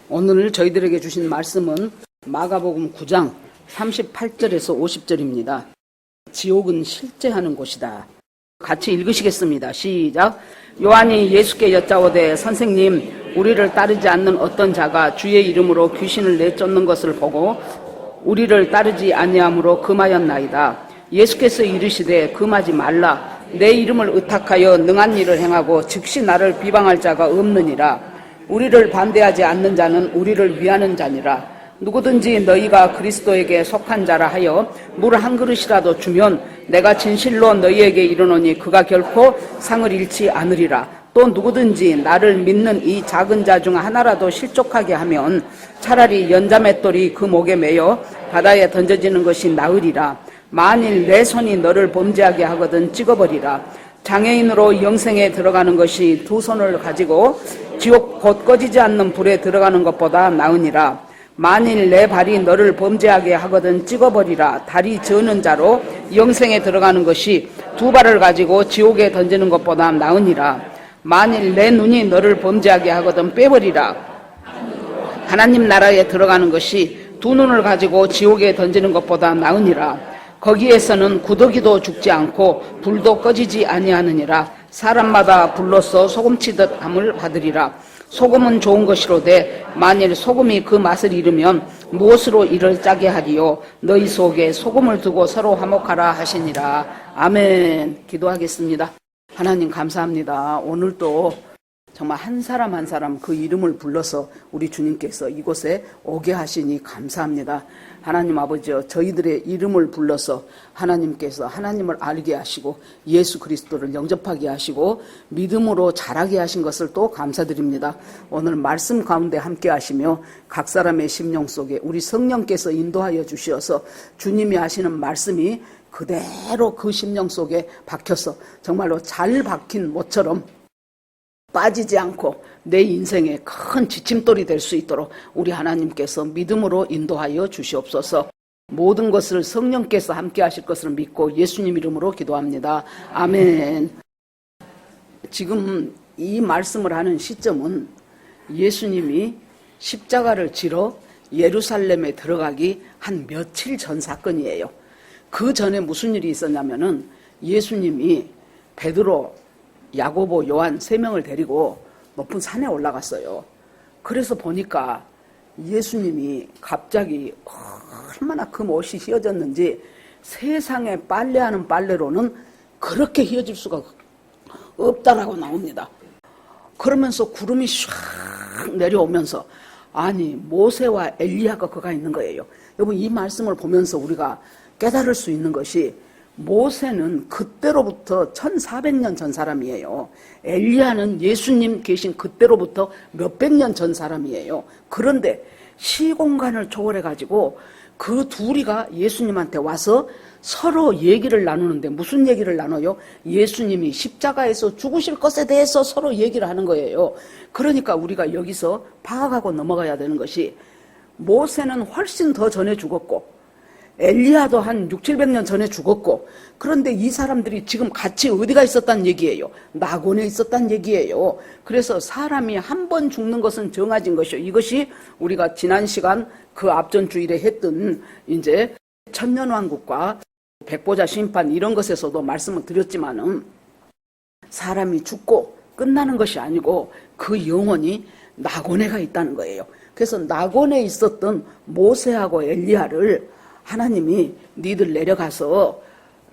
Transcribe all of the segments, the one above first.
오늘 저희들에게 주신 말씀은 마가복음 9장 38절에서 50절입니다. 지옥은 실제하는 곳이다. 같이 읽으시겠습니다. 시작. 요한이 예수께 여짜오되 선생님, 우리를 따르지 않는 어떤 자가 주의 이름으로 귀신을 내쫓는 것을 보고 우리를 따르지 아니함으로 금하였나이다. 예수께서 이르시되 금하지 말라. 내 이름을 의탁하여 능한 일을 행하고 즉시 나를 비방할 자가 없느니라. 우리를 반대하지 않는 자는 우리를 위하는 자니라. 누구든지 너희가 그리스도에게 속한 자라 하여 물 한 그릇이라도 주면 내가 진실로 너희에게 이르노니 그가 결코 상을 잃지 않으리라. 또 누구든지 나를 믿는 이 작은 자 중 하나라도 실족하게 하면 차라리 연자맷돌이 그 목에 매여 바다에 던져지는 것이 나으리라. 만일 내 손이 너를 범죄하게 하거든 찍어버리라. 장애인으로 영생에 들어가는 것이 두 손을 가지고 지옥 곧 꺼지지 않는 불에 들어가는 것보다 나으니라. 만일 내 발이 너를 범죄하게 하거든 찍어버리라. 다리 저는 자로 영생에 들어가는 것이 두 발을 가지고 지옥에 던지는 것보다 나으니라. 만일 내 눈이 너를 범죄하게 하거든 빼버리라. 하나님 나라에 들어가는 것이 두 눈을 가지고 지옥에 던지는 것보다 나으니라. 거기에서는 구더기도 죽지 않고 불도 꺼지지 아니하느니라. 사람마다 불로써 소금치듯 함을 받으리라. 소금은 좋은 것이로되 만일 소금이 그 맛을 잃으면 무엇으로 이를 짜게 하리요. 너희 속에 소금을 두고 서로 화목하라 하시니라. 아멘. 기도하겠습니다. 하나님 감사합니다. 오늘도 정말 한 사람 한 사람 그 이름을 불러서 우리 주님께서 이곳에 오게 하시니 감사합니다. 하나님 아버지여, 저희들의 이름을 불러서 하나님께서 하나님을 알게 하시고 예수 그리스도를 영접하게 하시고 믿음으로 자라게 하신 것을 또 감사드립니다. 오늘 말씀 가운데 함께 하시며 각 사람의 심령 속에 우리 성령께서 인도하여 주시어서 주님이 하시는 말씀이 그대로 그 심령 속에 박혀서 정말로 잘 박힌 못처럼 빠지지 않고 내 인생의 큰 지침돌이 될 수 있도록 우리 하나님께서 믿음으로 인도하여 주시옵소서. 모든 것을 성령께서 함께 하실 것을 믿고 예수님 이름으로 기도합니다. 아멘. 지금 이 말씀을 하는 시점은 예수님이 십자가를 지러 예루살렘에 들어가기 한 며칠 전 사건이에요. 그 전에 무슨 일이 있었냐면은 예수님이 베드로, 야고보, 요한 3명을 데리고 높은 산에 올라갔어요. 그래서 보니까 예수님이 갑자기 얼마나 그 옷이 휘어졌는지 세상에 빨래하는 빨래로는 그렇게 휘어질 수가 없다라고 나옵니다. 그러면서 구름이 샥 내려오면서 아니 모세와 엘리야가 그가 있는 거예요. 여러분 이 말씀을 보면서 우리가 깨달을 수 있는 것이 모세는 그때로부터 1400년 전 사람이에요. 엘리야는 예수님 계신 그때로부터 몇백 년 전 사람이에요. 그런데 시공간을 초월해가지고 그 둘이가 예수님한테 와서 서로 얘기를 나누는데 무슨 얘기를 나눠요? 예수님이 십자가에서 죽으실 것에 대해서 서로 얘기를 하는 거예요. 그러니까 우리가 여기서 파악하고 넘어가야 되는 것이 모세는 훨씬 더 전에 죽었고 엘리야도 한 600~700년 전에 죽었고 그런데 이 사람들이 지금 같이 어디가 있었단 얘기예요? 낙원에 있었단 얘기예요. 그래서 사람이 한 번 죽는 것은 정해진 것이요. 이것이 우리가 지난 시간 그 앞전 주일에 했던 이제 천년왕국과 백보자 심판 이런 것에서도 말씀을 드렸지만은 사람이 죽고 끝나는 것이 아니고 그 영혼이 낙원에 가 있다는 거예요. 그래서 낙원에 있었던 모세하고 엘리야를 하나님이 니들 내려가서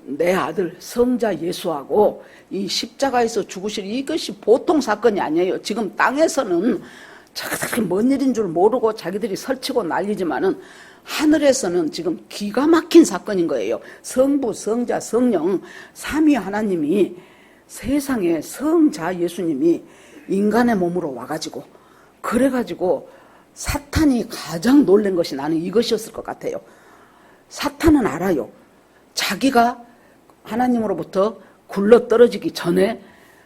내 아들 성자 예수하고 이 십자가에서 죽으실 이것이 보통 사건이 아니에요. 지금 땅에서는 자기들이 뭔 일인 줄 모르고 자기들이 설치고 난리지만은 하늘에서는 지금 기가 막힌 사건인 거예요. 성부, 성자, 성령 삼위 하나님이 세상에 성자 예수님이 인간의 몸으로 와가지고 그래가지고 사탄이 가장 놀란 것이 나는 이것이었을 것 같아요. 사탄은 알아요. 자기가 하나님으로부터 굴러떨어지기 전에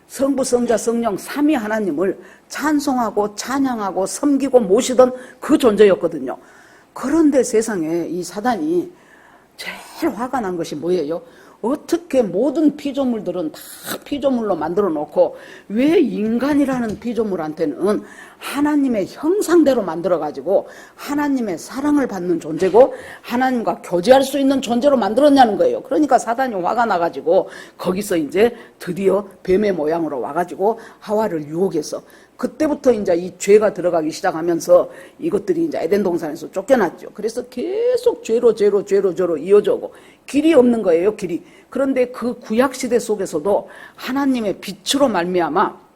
성부, 성자, 성령 삼위 하나님을 찬송하고 찬양하고 섬기고 모시던 그 존재였거든요. 그런데 세상에 이 사단이 제일 화가 난 것이 뭐예요? 어떻게 모든 피조물들은 다 피조물로 만들어 놓고 왜 인간이라는 피조물한테는 하나님의 형상대로 만들어가지고 하나님의 사랑을 받는 존재고 하나님과 교제할 수 있는 존재로 만들었냐는 거예요. 그러니까 사단이 화가 나가지고 거기서 이제 드디어 뱀의 모양으로 와가지고 하와를 유혹해서 그때부터 이제 이 죄가 들어가기 시작하면서 이것들이 이제 에덴 동산에서 쫓겨났죠. 그래서 계속 죄로 이어져 오고 길이 없는 거예요, 길이. 그런데 그 구약 시대 속에서도 하나님의 빛으로 말미암아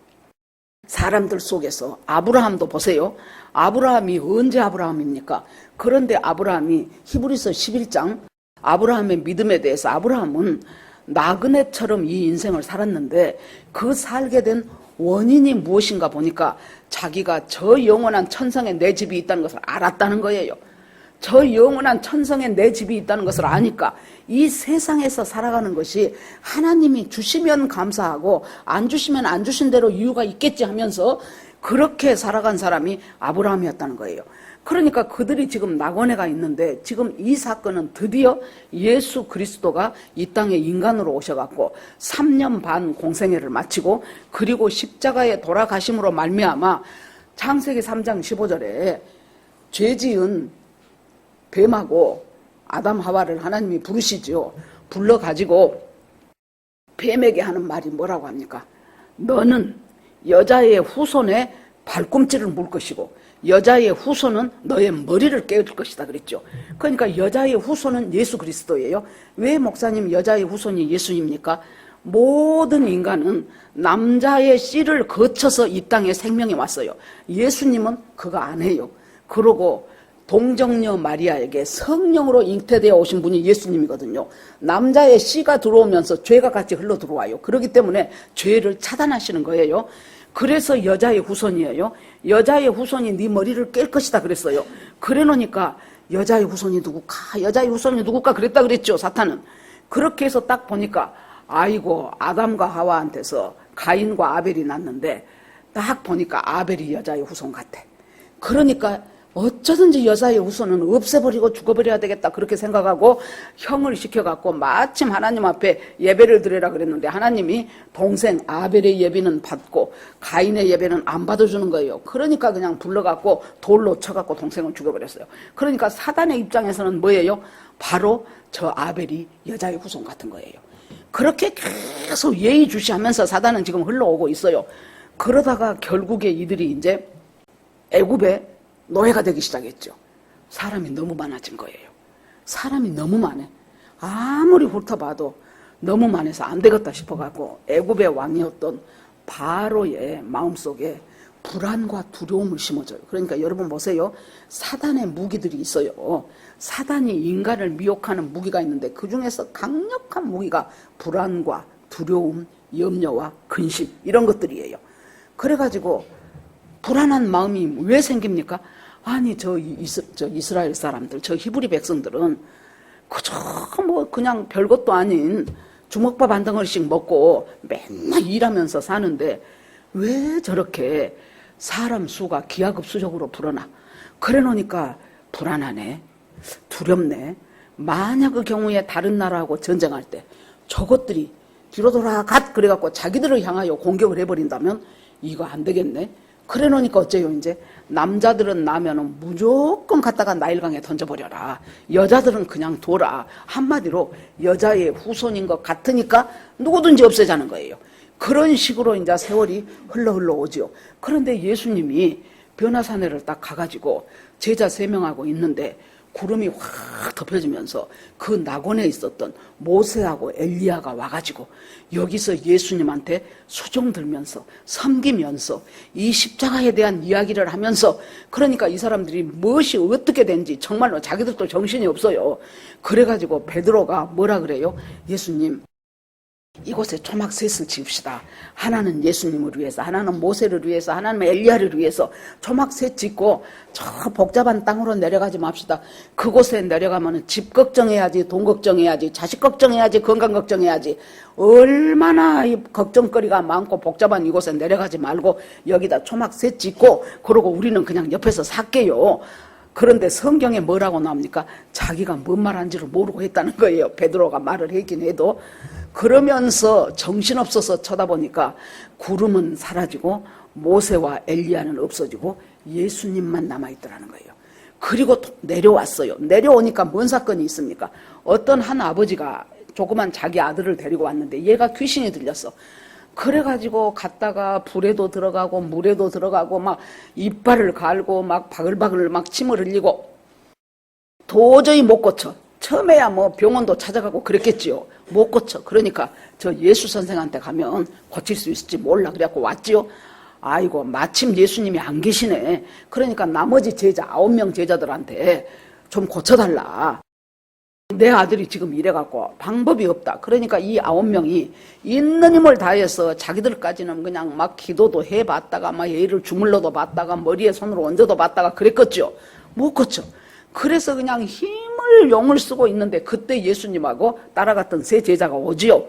사람들 속에서 아브라함도 보세요. 아브라함이 언제 아브라함입니까? 그런데 아브라함이 히브리서 11장 아브라함의 믿음에 대해서 아브라함은 나그네처럼 이 인생을 살았는데 그 살게 된 원인이 무엇인가 보니까 자기가 저 영원한 천성에 내 집이 있다는 것을 알았다는 거예요. 저 영원한 천성에 내 집이 있다는 것을 아니까 이 세상에서 살아가는 것이 하나님이 주시면 감사하고 안 주시면 안 주신 대로 이유가 있겠지 하면서 그렇게 살아간 사람이 아브라함이었다는 거예요. 그러니까 그들이 지금 낙원에가 있는데 지금 이 사건은 드디어 예수 그리스도가 이 땅에 인간으로 오셔갖고 3년 반 공생애를 마치고 그리고 십자가에 돌아가심으로 말미암아 창세기 3장 15절에 죄지은 뱀하고 아담 하와를 하나님이 부르시죠. 불러가지고 뱀에게 하는 말이 뭐라고 합니까? 너는 여자의 후손의 발꿈치를 물 것이고 여자의 후손은 너의 머리를 깨울 것이다 그랬죠. 그러니까 여자의 후손은 예수 그리스도예요. 왜 목사님 여자의 후손이 예수입니까? 모든 인간은 남자의 씨를 거쳐서 이 땅에 생명이 왔어요. 예수님은 그거 안 해요. 그러고 동정녀 마리아에게 성령으로 잉태되어 오신 분이 예수님이거든요. 남자의 씨가 들어오면서 죄가 같이 흘러 들어와요. 그렇기 때문에 죄를 차단하시는 거예요. 그래서 여자의 후손이에요. 여자의 후손이 네 머리를 깰 것이다 그랬어요. 그래 놓으니까 여자의 후손이 누굴까 그랬다 그랬죠, 사탄은. 그렇게 해서 딱 보니까 아이고 아담과 하와한테서 가인과 아벨이 났는데 딱 보니까 아벨이 여자의 후손 같아. 그러니까 어쩌든지 여자의 후손은 없애버리고 죽어버려야 되겠다 그렇게 생각하고 형을 시켜갖고 마침 하나님 앞에 예배를 드리라 그랬는데 하나님이 동생 아벨의 예배는 받고 가인의 예배는 안 받아주는 거예요. 그러니까 그냥 불러갖고 돌로 쳐갖고 동생을 죽여버렸어요. 그러니까 사단의 입장에서는 뭐예요? 바로 저 아벨이 여자의 후손 같은 거예요. 그렇게 계속 예의주시하면서 사단은 지금 흘러오고 있어요. 그러다가 결국에 이들이 이제 애굽에 노예가 되기 시작했죠. 사람이 너무 많아진 거예요. 사람이 너무 많아. 아무리 훑어봐도 너무 많아서 안 되겠다 싶어갖고 애굽의 왕이었던 바로의 마음속에 불안과 두려움을 심어줘요. 그러니까 여러분 보세요. 사단의 무기들이 있어요. 사단이 인간을 미혹하는 무기가 있는데 그 중에서 강력한 무기가 불안과 두려움, 염려와 근심 이런 것들이에요. 그래가지고 불안한 마음이 왜 생깁니까? 아니 저 이스라엘 사람들, 저 히브리 백성들은 그저 뭐 그냥 별것도 아닌 주먹밥 한 덩어리씩 먹고 맨날 일하면서 사는데 왜 저렇게 사람 수가 기하급수적으로 불어나? 그래 놓으니까 불안하네, 두렵네. 만약의 경우에 다른 나라하고 전쟁할 때 저것들이 뒤로 돌아갓 그래갖고 자기들을 향하여 공격을 해버린다면 이거 안 되겠네. 그래 놓으니까 어째요? 이제 남자들은 나면은 무조건 갖다가 나일강에 던져버려라. 여자들은 그냥 둬라. 한마디로 여자의 후손인 것 같으니까 누구든지 없애자는 거예요. 그런 식으로 이제 세월이 흘러 오죠. 그런데 예수님이 변화산에를 딱 가가지고 제자 3명하고 있는데 구름이 확 덮여지면서 그 낙원에 있었던 모세하고 엘리야가 와가지고 여기서 예수님한테 수종 들면서 섬기면서 이 십자가에 대한 이야기를 하면서 그러니까 이 사람들이 무엇이 어떻게 된지 정말로 자기들도 정신이 없어요. 그래가지고 베드로가 뭐라 그래요? 예수님, 이곳에 초막셋을 지읍시다. 하나는 예수님을 위해서, 하나는 모세를 위해서, 하나는 엘리야를 위해서 초막셋 짓고 저 복잡한 땅으로 내려가지 맙시다. 그곳에 내려가면 집 걱정해야지, 돈 걱정해야지, 자식 걱정해야지, 건강 걱정해야지. 얼마나 이 걱정거리가 많고 복잡한 이곳에 내려가지 말고 여기다 초막셋 짓고 그러고 우리는 그냥 옆에서 살게요. 그런데 성경에 뭐라고 나옵니까? 자기가 뭔 말하는지를 모르고 했다는 거예요. 베드로가 말을 했긴 해도. 그러면서 정신없어서 쳐다보니까 구름은 사라지고 모세와 엘리야는 없어지고 예수님만 남아있더라는 거예요. 그리고 내려왔어요. 내려오니까 뭔 사건이 있습니까? 어떤 한 아버지가 조그만 자기 아들을 데리고 왔는데 얘가 귀신이 들렸어. 그래가지고 갔다가 불에도 들어가고 물에도 들어가고 막 이빨을 갈고 막 바글바글 막 침을 흘리고 도저히 못 고쳐. 처음에야 뭐 병원도 찾아가고 그랬겠지요. 못 고쳐. 그러니까 저 예수 선생한테 가면 고칠 수 있을지 몰라. 그래갖고 왔지요. 아이고 마침 예수님이 안 계시네. 그러니까 나머지 제자 9명 제자들한테 좀 고쳐달라. 내 아들이 지금 이래갖고 방법이 없다. 그러니까 이 9명이 있는 힘을 다해서 자기들까지는 그냥 막 기도도 해봤다가 막 얘를 주물러도 봤다가 머리에 손으로 얹어도 봤다가 그랬겠죠. 못 고쳐. 그래서 그냥 힘을 용을 쓰고 있는데 그때 예수님하고 따라갔던 세 제자가 오지요.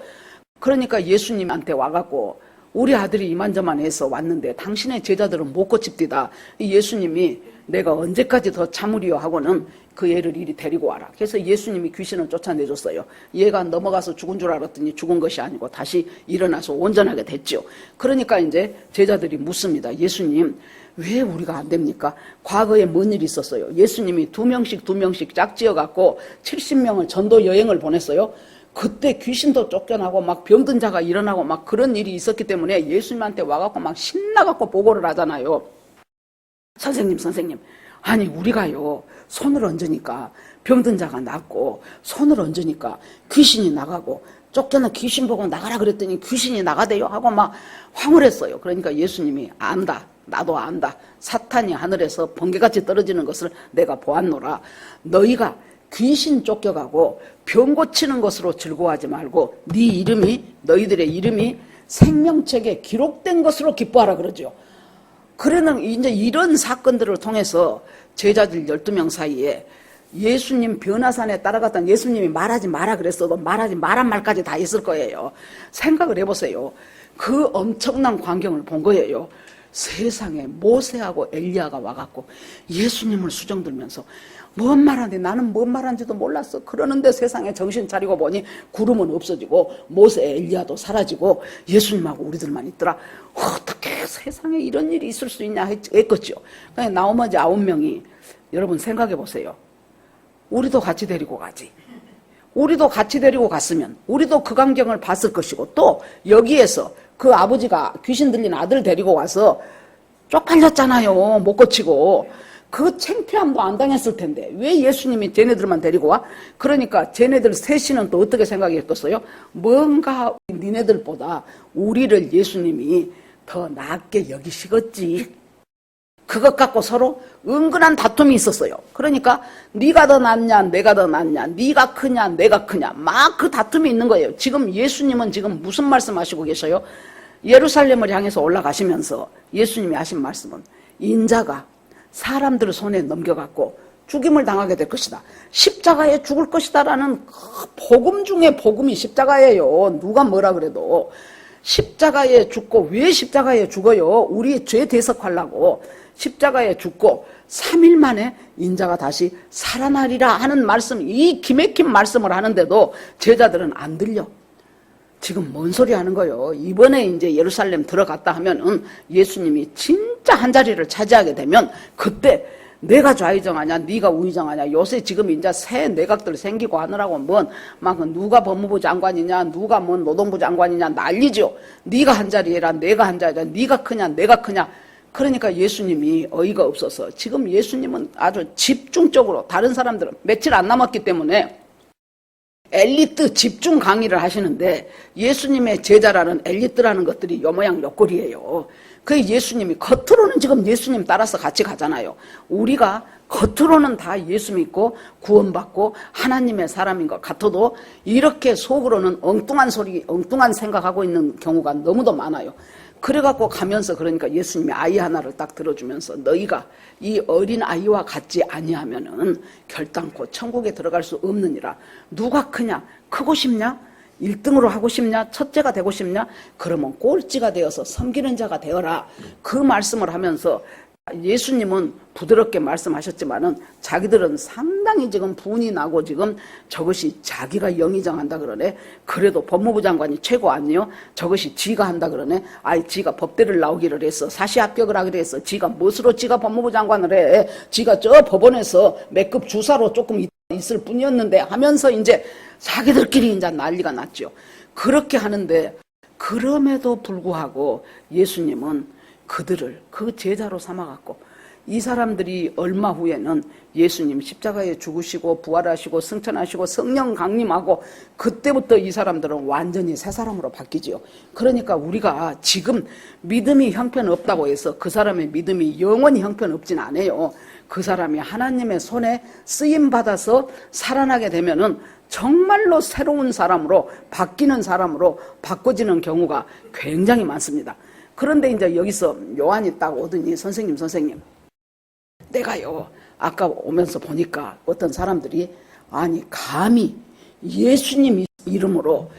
그러니까 예수님한테 와갖고 우리 아들이 이만저만 해서 왔는데 당신의 제자들은 못 고칩디다. 예수님이 내가 언제까지 더 참으리요 하고는 그 애를 이리 데리고 와라. 그래서 예수님이 귀신을 쫓아내줬어요. 얘가 넘어가서 죽은 줄 알았더니 죽은 것이 아니고 다시 일어나서 온전하게 됐죠. 그러니까 이제 제자들이 묻습니다. 예수님 왜 우리가 안 됩니까? 과거에 뭔 일이 있었어요? 예수님이 2명씩 짝지어갖고 70명을 전도 여행을 보냈어요. 그때 귀신도 쫓겨나고 막 병든 자가 일어나고 막 그런 일이 있었기 때문에 예수님한테 와갖고 막 신나갖고 보고를 하잖아요. 선생님 아니 우리가요 손을 얹으니까 병든 자가 낫고 손을 얹으니까 귀신이 나가고 쫓겨나 귀신 보고 나가라 그랬더니 귀신이 나가대요 하고 막 황홀했어요. 그러니까 예수님이 안다. 나도 안다. 사탄이 하늘에서 번개같이 떨어지는 것을 내가 보았노라. 너희가 귀신 쫓겨가고 병 고치는 것으로 즐거워하지 말고 네 이름이 너희들의 이름이 생명책에 기록된 것으로 기뻐하라 그러죠. 그러는 이제 이런 사건들을 통해서 제자들 12명 사이에 예수님 변화산에 따라갔던 예수님이 말하지 마라 그랬어도 말하지 마란 말까지 다 있을 거예요. 생각을 해보세요. 그 엄청난 광경을 본 거예요. 세상에 모세하고 엘리야가 와갖고 예수님을 수정들면서 뭔 말하는데 나는 뭔 말하는지도 몰랐어. 그러는데 세상에 정신 차리고 보니 구름은 없어지고 모세 엘리야도 사라지고 예수님하고 우리들만 있더라. 어떻게 세상에 이런 일이 있을 수 있냐 했겠죠. 그러니까 나머지 9명이 여러분 생각해 보세요. 우리도 같이 데리고 가지. 우리도 같이 데리고 갔으면 우리도 그 광경을 봤을 것이고 또 여기에서 그 아버지가 귀신 들린 아들 데리고 와서 쪽팔렸잖아요. 못 고치고. 그 창피함도 안 당했을 텐데 왜 예수님이 쟤네들만 데리고 와? 그러니까 쟤네들 셋이는 또 어떻게 생각했겠어요? 뭔가 니네들보다 우리를 예수님이 더 낫게 여기시겠지. 그것 갖고 서로 은근한 다툼이 있었어요. 그러니까 네가 더 낫냐 내가 더 낫냐 네가 크냐 내가 크냐 막 그 다툼이 있는 거예요. 지금 예수님은 지금 무슨 말씀하시고 계셔요? 예루살렘을 향해서 올라가시면서 예수님이 하신 말씀은 인자가 사람들 손에 넘겨갖고 죽임을 당하게 될 것이다. 십자가에 죽을 것이다라는 복음 중에 복음이 십자가예요. 누가 뭐라 그래도 십자가에 죽고 왜 십자가에 죽어요? 우리 죄 대속하려고 십자가에 죽고 3일 만에 인자가 다시 살아나리라 하는 말씀, 이 기맥힌 말씀을 하는데도 제자들은 안 들려. 지금 뭔 소리 하는 거예요? 이번에 이제 예루살렘 들어갔다 하면은 예수님이 진짜 한 자리를 차지하게 되면 그때 내가 좌의정하냐 네가 우의정하냐 요새 지금 이제 새 내각들 생기고 하느라고 뭔 막 누가 법무부 장관이냐 누가 뭔 노동부 장관이냐 난리죠. 네가 한 자리라 내가 한 자리라 네가 크냐 내가 크냐. 그러니까 예수님이 어이가 없어서 지금 예수님은 아주 집중적으로 다른 사람들은 며칠 안 남았기 때문에 엘리트 집중 강의를 하시는데 예수님의 제자라는 엘리트라는 것들이 요 모양 요 꼴이에요. 그 예수님이 겉으로는 지금 예수님 따라서 같이 가잖아요. 우리가 겉으로는 다 예수 믿고 구원받고 하나님의 사람인 것 같아도 이렇게 속으로는 엉뚱한 소리 엉뚱한 생각하고 있는 경우가 너무도 많아요. 그래갖고 가면서 그러니까 예수님이 아이 하나를 딱 들어주면서 너희가 이 어린 아이와 같지 아니하면은 결단코 천국에 들어갈 수 없느니라. 누가 크냐? 크고 싶냐? 1등으로 하고 싶냐? 첫째가 되고 싶냐? 그러면 꼴찌가 되어서 섬기는 자가 되어라. 그 말씀을 하면서 예수님은 부드럽게 말씀하셨지만은 자기들은 상당히 지금 분이 나고 지금 저것이 자기가 영의정한다 그러네. 그래도 법무부 장관이 최고 아니요? 저것이 지가 한다 그러네. 아이 지가 법대를 나오기를 했어. 사시 합격을 하기로 했어. 지가 무엇으로 지가 법무부 장관을 해. 지가 저 법원에서 몇 급 주사로 조금 있을 뿐이었는데 하면서 이제 자기들끼리 이제 난리가 났죠. 그렇게 하는데 그럼에도 불구하고 예수님은 그들을 그 제자로 삼아갖고 이 사람들이 얼마 후에는 예수님 십자가에 죽으시고 부활하시고 승천하시고 성령 강림하고 그때부터 이 사람들은 완전히 새 사람으로 바뀌지요. 그러니까 우리가 지금 믿음이 형편없다고 해서 그 사람의 믿음이 영원히 형편없진 않아요. 그 사람이 하나님의 손에 쓰임받아서 살아나게 되면은 정말로 새로운 사람으로 바뀌는 사람으로 바꿔지는 경우가 굉장히 많습니다. 그런데 이제 여기서 요한이 딱 오더니 선생님 내가요 아까 오면서 보니까 어떤 사람들이 아니 감히 예수님 이름으로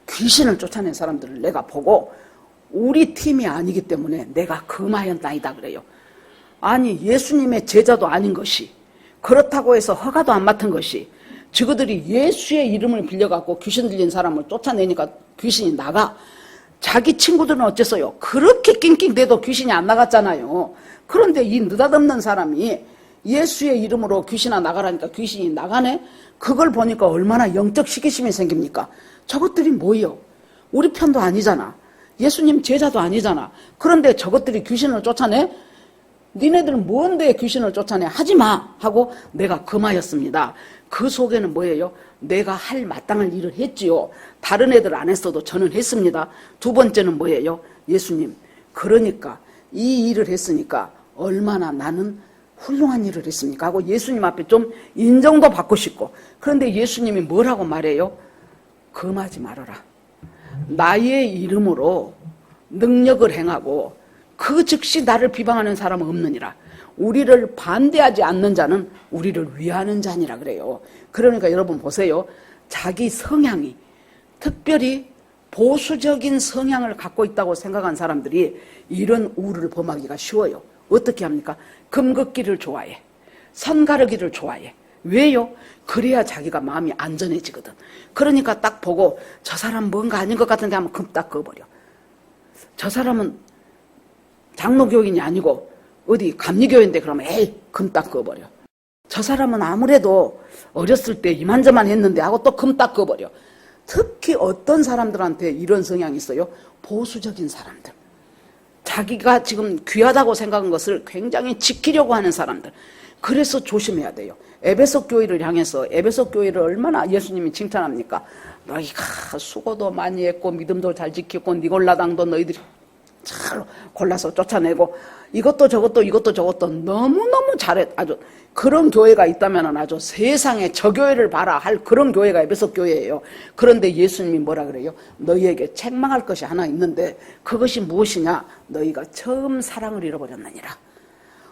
귀신을 쫓아낸 사람들을 내가 보고 우리 팀이 아니기 때문에 내가 금하였나이다 그래요. 아니 예수님의 제자도 아닌 것이 그렇다고 해서 허가도 안 맡은 것이 저그들이 예수의 이름을 빌려갖고 귀신 들린 사람을 쫓아내니까 귀신이 나가. 자기 친구들은 어째서요? 그렇게 낑낑대도 귀신이 안 나갔잖아요. 그런데 이 느닷없는 사람이 예수의 이름으로 귀신아 나가라니까 귀신이 나가네? 그걸 보니까 얼마나 영적 시기심이 생깁니까? 저것들이 뭐예요? 우리 편도 아니잖아. 예수님 제자도 아니잖아. 그런데 저것들이 귀신을 쫓아내? 니네들은 뭔데 귀신을 쫓아내? 하지마! 하고 내가 금하였습니다. 그 속에는 뭐예요? 내가 할 마땅한 일을 했지요. 다른 애들 안 했어도 저는 했습니다. 두 번째는 뭐예요? 예수님, 그러니까 이 일을 했으니까 얼마나 나는 훌륭한 일을 했습니까? 하고 예수님 앞에 좀 인정도 받고 싶고. 그런데 예수님이 뭐라고 말해요? 금하지 말아라. 나의 이름으로 능력을 행하고 그 즉시 나를 비방하는 사람은 없느니라. 우리를 반대하지 않는 자는 우리를 위하는 자니라 그래요. 그러니까 여러분 보세요. 자기 성향이 특별히 보수적인 성향을 갖고 있다고 생각한 사람들이 이런 우를 범하기가 쉬워요. 어떻게 합니까? 금 걷기를 좋아해. 선 가르기를 좋아해. 왜요? 그래야 자기가 마음이 안전해지거든. 그러니까 딱 보고 저 사람 뭔가 아닌 것 같은데 하면 금 딱 그어버려. 저 사람은 장로교인이 아니고 어디 감리교인데 그러면 에이 금 딱 그어버려. 저 사람은 아무래도 어렸을 때 이만저만 했는데 하고 또 금 딱 그어버려. 특히 어떤 사람들한테 이런 성향이 있어요? 보수적인 사람들. 자기가 지금 귀하다고 생각한 것을 굉장히 지키려고 하는 사람들. 그래서 조심해야 돼요. 에베소 교회를 향해서 에베소 교회를 얼마나 예수님이 칭찬합니까? 너희가 수고도 많이 했고 믿음도 잘 지켰고 니골라당도 너희들이 잘 골라서 쫓아내고 이것도 저것도 너무너무 잘해. 아주 그런 교회가 있다면 아주 세상에 저 교회를 봐라 할 그런 교회가 에베소 교회예요. 그런데 예수님이 뭐라 그래요? 너희에게 책망할 것이 하나 있는데 그것이 무엇이냐? 너희가 처음 사랑을 잃어버렸느니라.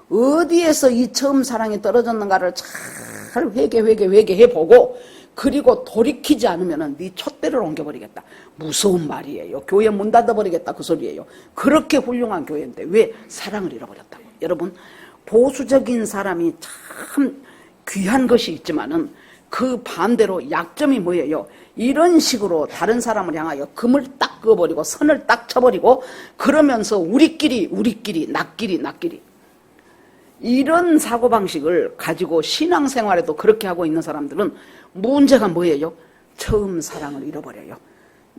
어디에서 이 처음 사랑이 떨어졌는가를 잘 회개해보고 그리고 돌이키지 않으면 네 촛대를 옮겨버리겠다. 무서운 말이에요. 교회 문 닫아버리겠다 그 소리예요. 그렇게 훌륭한 교회인데 왜 사랑을 잃어버렸다고. 여러분 보수적인 사람이 참 귀한 것이 있지만은 그 반대로 약점이 뭐예요? 이런 식으로 다른 사람을 향하여 금을 딱 그어버리고 선을 딱 쳐버리고 그러면서 우리끼리 나끼리 이런 사고방식을 가지고 신앙생활에도 그렇게 하고 있는 사람들은 문제가 뭐예요? 처음 사랑을 잃어버려요.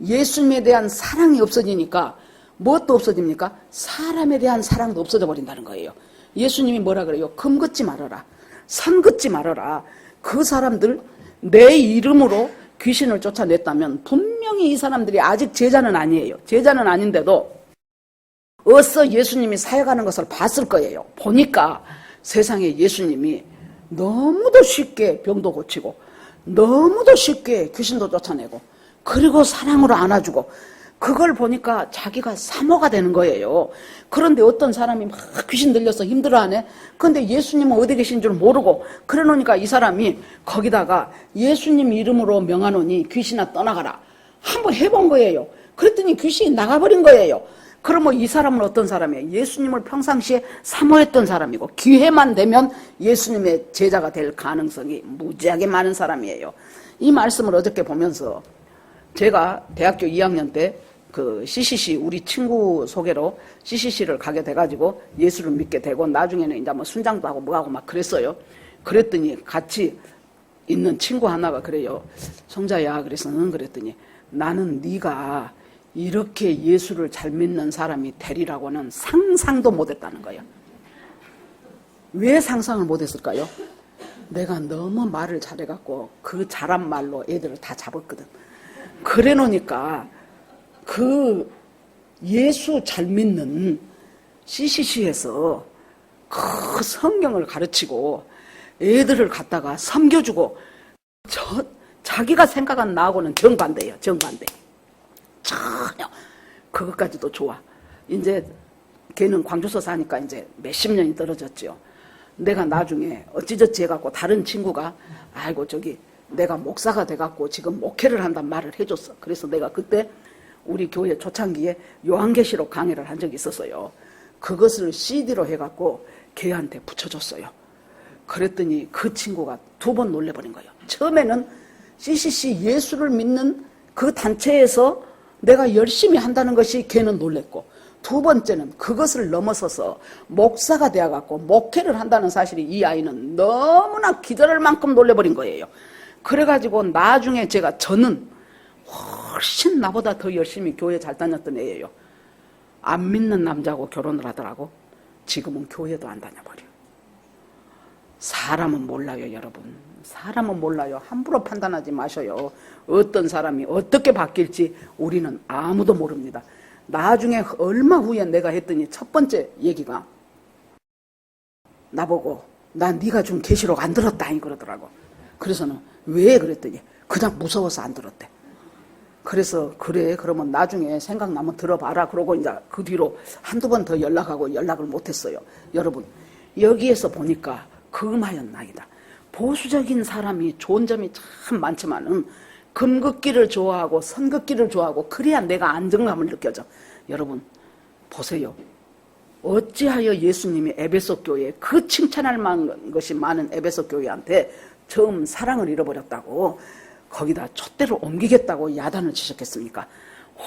예수님에 대한 사랑이 없어지니까 무엇도 없어집니까? 사람에 대한 사랑도 없어져 버린다는 거예요. 예수님이 뭐라 그래요? 금 걷지 말아라. 선 걷지 말아라. 그 사람들 내 이름으로 귀신을 쫓아냈다면 분명히 이 사람들이 아직 제자는 아니에요. 제자는 아닌데도 어서 예수님이 사역하는 것을 봤을 거예요. 보니까 세상에 예수님이 너무도 쉽게 병도 고치고 너무도 쉽게 귀신도 쫓아내고 그리고 사랑으로 안아주고 그걸 보니까 자기가 사모가 되는 거예요. 그런데 어떤 사람이 막 귀신 들려서 힘들어하네. 그런데 예수님은 어디 계신 줄 모르고 그래 놓으니까 이 사람이 거기다가 예수님 이름으로 명하노니 귀신아 떠나가라. 한번 해본 거예요. 그랬더니 귀신이 나가버린 거예요. 그러면 이 사람은 어떤 사람이에요? 예수님을 평상시에 사모했던 사람이고 기회만 되면 예수님의 제자가 될 가능성이 무지하게 많은 사람이에요. 이 말씀을 어저께 보면서 제가 대학교 2학년 때 그 CCC 우리 친구 소개로 CCC를 가게 돼가지고 예수를 믿게 되고 나중에는 이제 뭐 순장도 하고 뭐하고 막 그랬어요. 그랬더니 같이 있는 친구 하나가 그래요. 성자야, 그래서 응, 그랬더니 나는 네가 이렇게 예수를 잘 믿는 사람이 되리라고는 상상도 못했다는 거예요. 왜 상상을 못했을까요? 내가 너무 말을 잘해갖고 그 잘한 말로 애들을 다 잡았거든. 그래 놓으니까 그 예수 잘 믿는 CCC에서 그 성경을 가르치고 애들을 갖다가 섬겨주고 자기가 생각한 나하고는 정반대예요. 정반대. 전혀. 그것까지도 좋아. 이제 걔는 광주서 사니까 이제 몇십 년이 떨어졌죠. 내가 나중에 어찌저찌 해갖고 다른 친구가 아이고 저기 내가 목사가 돼갖고 지금 목회를 한단 말을 해줬어. 그래서 내가 그때 우리 교회 초창기에 요한계시록 강의를 한 적이 있었어요. 그것을 CD로 해갖고 걔한테 붙여줬어요. 그랬더니 그 친구가 2번 놀래버린 거예요. 처음에는 CCC 예수를 믿는 그 단체에서 내가 열심히 한다는 것이 걔는 놀랬고, 2번째는 그것을 넘어서서 목사가 되어갖고 목회를 한다는 사실이 이 아이는 너무나 기절할 만큼 놀래버린 거예요. 그래가지고 나중에 저는 훨씬 나보다 더 열심히 교회 잘 다녔던 애예요. 안 믿는 남자하고 결혼을 하더라고. 지금은 교회도 안 다녀버려. 사람은 몰라요, 여러분. 사람은 몰라요. 함부로 판단하지 마셔요. 어떤 사람이 어떻게 바뀔지 우리는 아무도 모릅니다. 나중에 얼마 후에 내가 했더니 첫 번째 얘기가 나보고 난 네가 준 계시록 안 들었다 그러더라고. 그래서는 왜 그랬더니 그냥 무서워서 안 들었대. 그래서 그래 그러면 나중에 생각나면 들어봐라 그러고 이제 그 뒤로 한두 번 더 연락하고 연락을 못했어요. 여러분 여기에서 보니까 금하였나이다. 보수적인 사람이 좋은 점이 참 많지만은 금긋기를 좋아하고 선긋기를 좋아하고 그래야 내가 안정감을 느껴져. 여러분 보세요. 어찌하여 예수님이 에베소 교회 그 칭찬할 만한 것이 많은 에베소 교회한테 처음 사랑을 잃어버렸다고 거기다 촛대를 옮기겠다고 야단을 치셨겠습니까?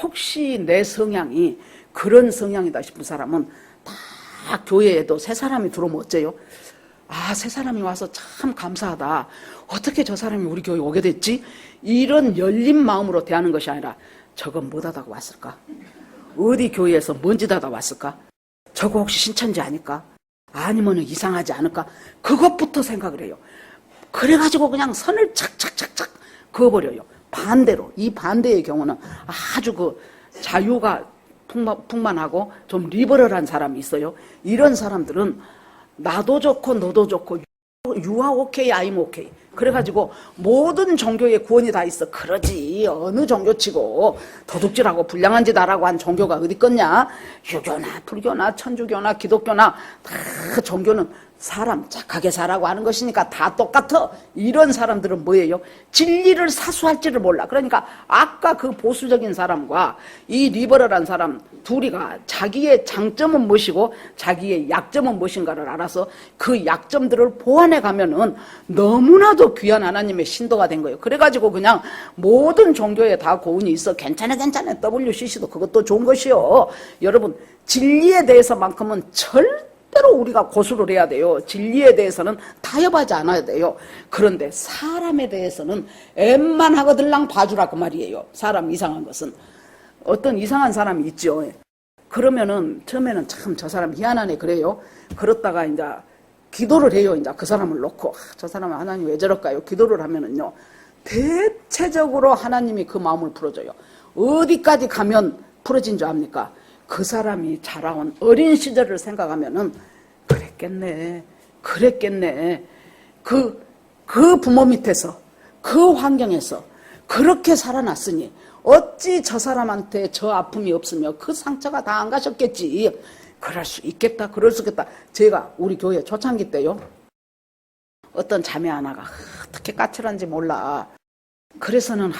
혹시 내 성향이 그런 성향이다 싶은 사람은 다 교회에도 새 사람이 들어오면 어째요? 아, 새 사람이 와서 참 감사하다. 어떻게 저 사람이 우리 교회에 오게 됐지? 이런 열린 마음으로 대하는 것이 아니라 저건 뭐 하다가 왔을까? 어디 교회에서 뭔 짓 하다 왔을까? 저거 혹시 신천지 아닐까? 아니면 이상하지 않을까? 그것부터 생각을 해요. 그래가지고 그냥 선을 착착착착 그어버려요. 반대로 이 반대의 경우는 아주 그 자유가 풍만하고 좀 리버럴한 사람이 있어요. 이런 사람들은 나도 좋고 너도 좋고 You are okay, I'm okay. 그래가지고 모든 종교에 구원이 다 있어. 그러지 어느 종교치고 도둑질하고 불량한 짓 하라고 한 종교가 어디 있겠냐. 유교나 불교나 천주교나 기독교나 다 종교는 사람 착하게 살라고 하는 것이니까 다 똑같아. 이런 사람들은 뭐예요? 진리를 사수할지를 몰라. 그러니까 아까 그 보수적인 사람과 이 리버럴한 사람 둘이가 자기의 장점은 무엇이고 자기의 약점은 무엇인가를 알아서 그 약점들을 보완해 가면은 너무나도 귀한 하나님의 신도가 된 거예요. 그래가지고 그냥 모든 종교에 다 고운이 있어. 괜찮아. WCC도 그것도 좋은 것이요. 여러분 진리에 대해서만큼은 절대로 우리가 고수를 해야 돼요. 진리에 대해서는 타협하지 않아야 돼요. 그런데 사람에 대해서는 웬만하거들랑 봐주라 그 말이에요. 사람 이상한 것은. 어떤 이상한 사람이 있죠. 그러면은 처음에는 참 저 사람 희한하네 그래요. 그렇다가 이제 기도를 해요. 이제 그 사람을 놓고 저 사람은 하나님 왜 저럴까요? 기도를 하면은요. 대체적으로 하나님이 그 마음을 풀어줘요. 어디까지 가면 풀어진 줄 압니까? 그 사람이 자라온 어린 시절을 생각하면은 그랬겠네. 그 부모 밑에서 그 환경에서 그렇게 살아났으니 어찌 저 사람한테 저 아픔이 없으며 그 상처가 다 안 가셨겠지. 그럴 수 있겠다. 제가 우리 교회 초창기 때요. 어떤 자매 하나가 어떻게 까칠한지 몰라. 그래서는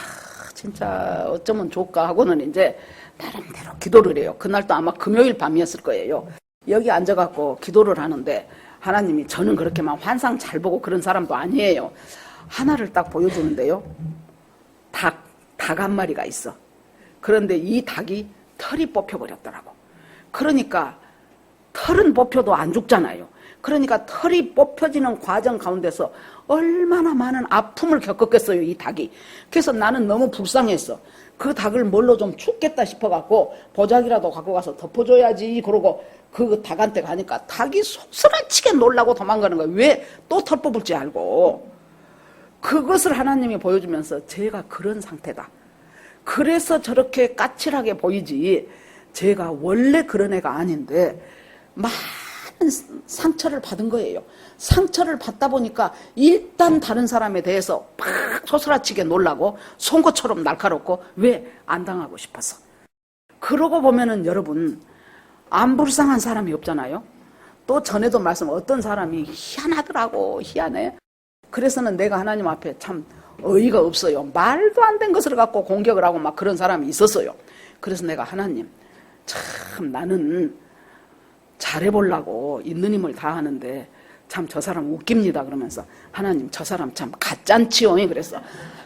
진짜 어쩌면 좋을까 하고는 이제 나름대로 기도를 해요. 그날도 아마 금요일 밤이었을 거예요. 여기 앉아갖고 기도를 하는데 하나님이, 저는 그렇게 막 환상 잘 보고 그런 사람도 아니에요. 하나를 딱 보여주는데요. 닭 한 마리가 있어. 그런데 이 닭이 털이 뽑혀버렸더라고. 그러니까 털은 뽑혀도 안 죽잖아요. 그러니까 털이 뽑혀지는 과정 가운데서 얼마나 많은 아픔을 겪었겠어요, 이 닭이. 그래서 나는 너무 불쌍했어. 그 닭을 뭘로 좀 죽겠다 싶어갖고 보자기라도 갖고 가서 덮어줘야지 그러고 그 닭한테 가니까 닭이 속쓰라치게 놀라고 도망가는 거예요. 왜? 또 털 뽑을지 알고. 그것을 하나님이 보여주면서 제가 그런 상태다. 그래서 저렇게 까칠하게 보이지 제가 원래 그런 애가 아닌데 많은 상처를 받은 거예요. 상처를 받다 보니까 일단 다른 사람에 대해서 팍 소스라치게 놀라고 송곳처럼 날카롭고, 왜? 안 당하고 싶어서. 그러고 보면은 여러분, 안 불쌍한 사람이 없잖아요. 또 전에도 말씀, 어떤 사람이 희한하더라고. 희한해. 그래서는 내가 하나님 앞에 참 어이가 없어요. 말도 안 된 것을 갖고 공격을 하고 막 그런 사람이 있었어요. 그래서 내가, 하나님, 참 나는 잘해보려고 있는 힘을 다 하는데 참 저 사람 웃깁니다. 그러면서, 하나님, 저 사람 참 가짠치요. 그랬어.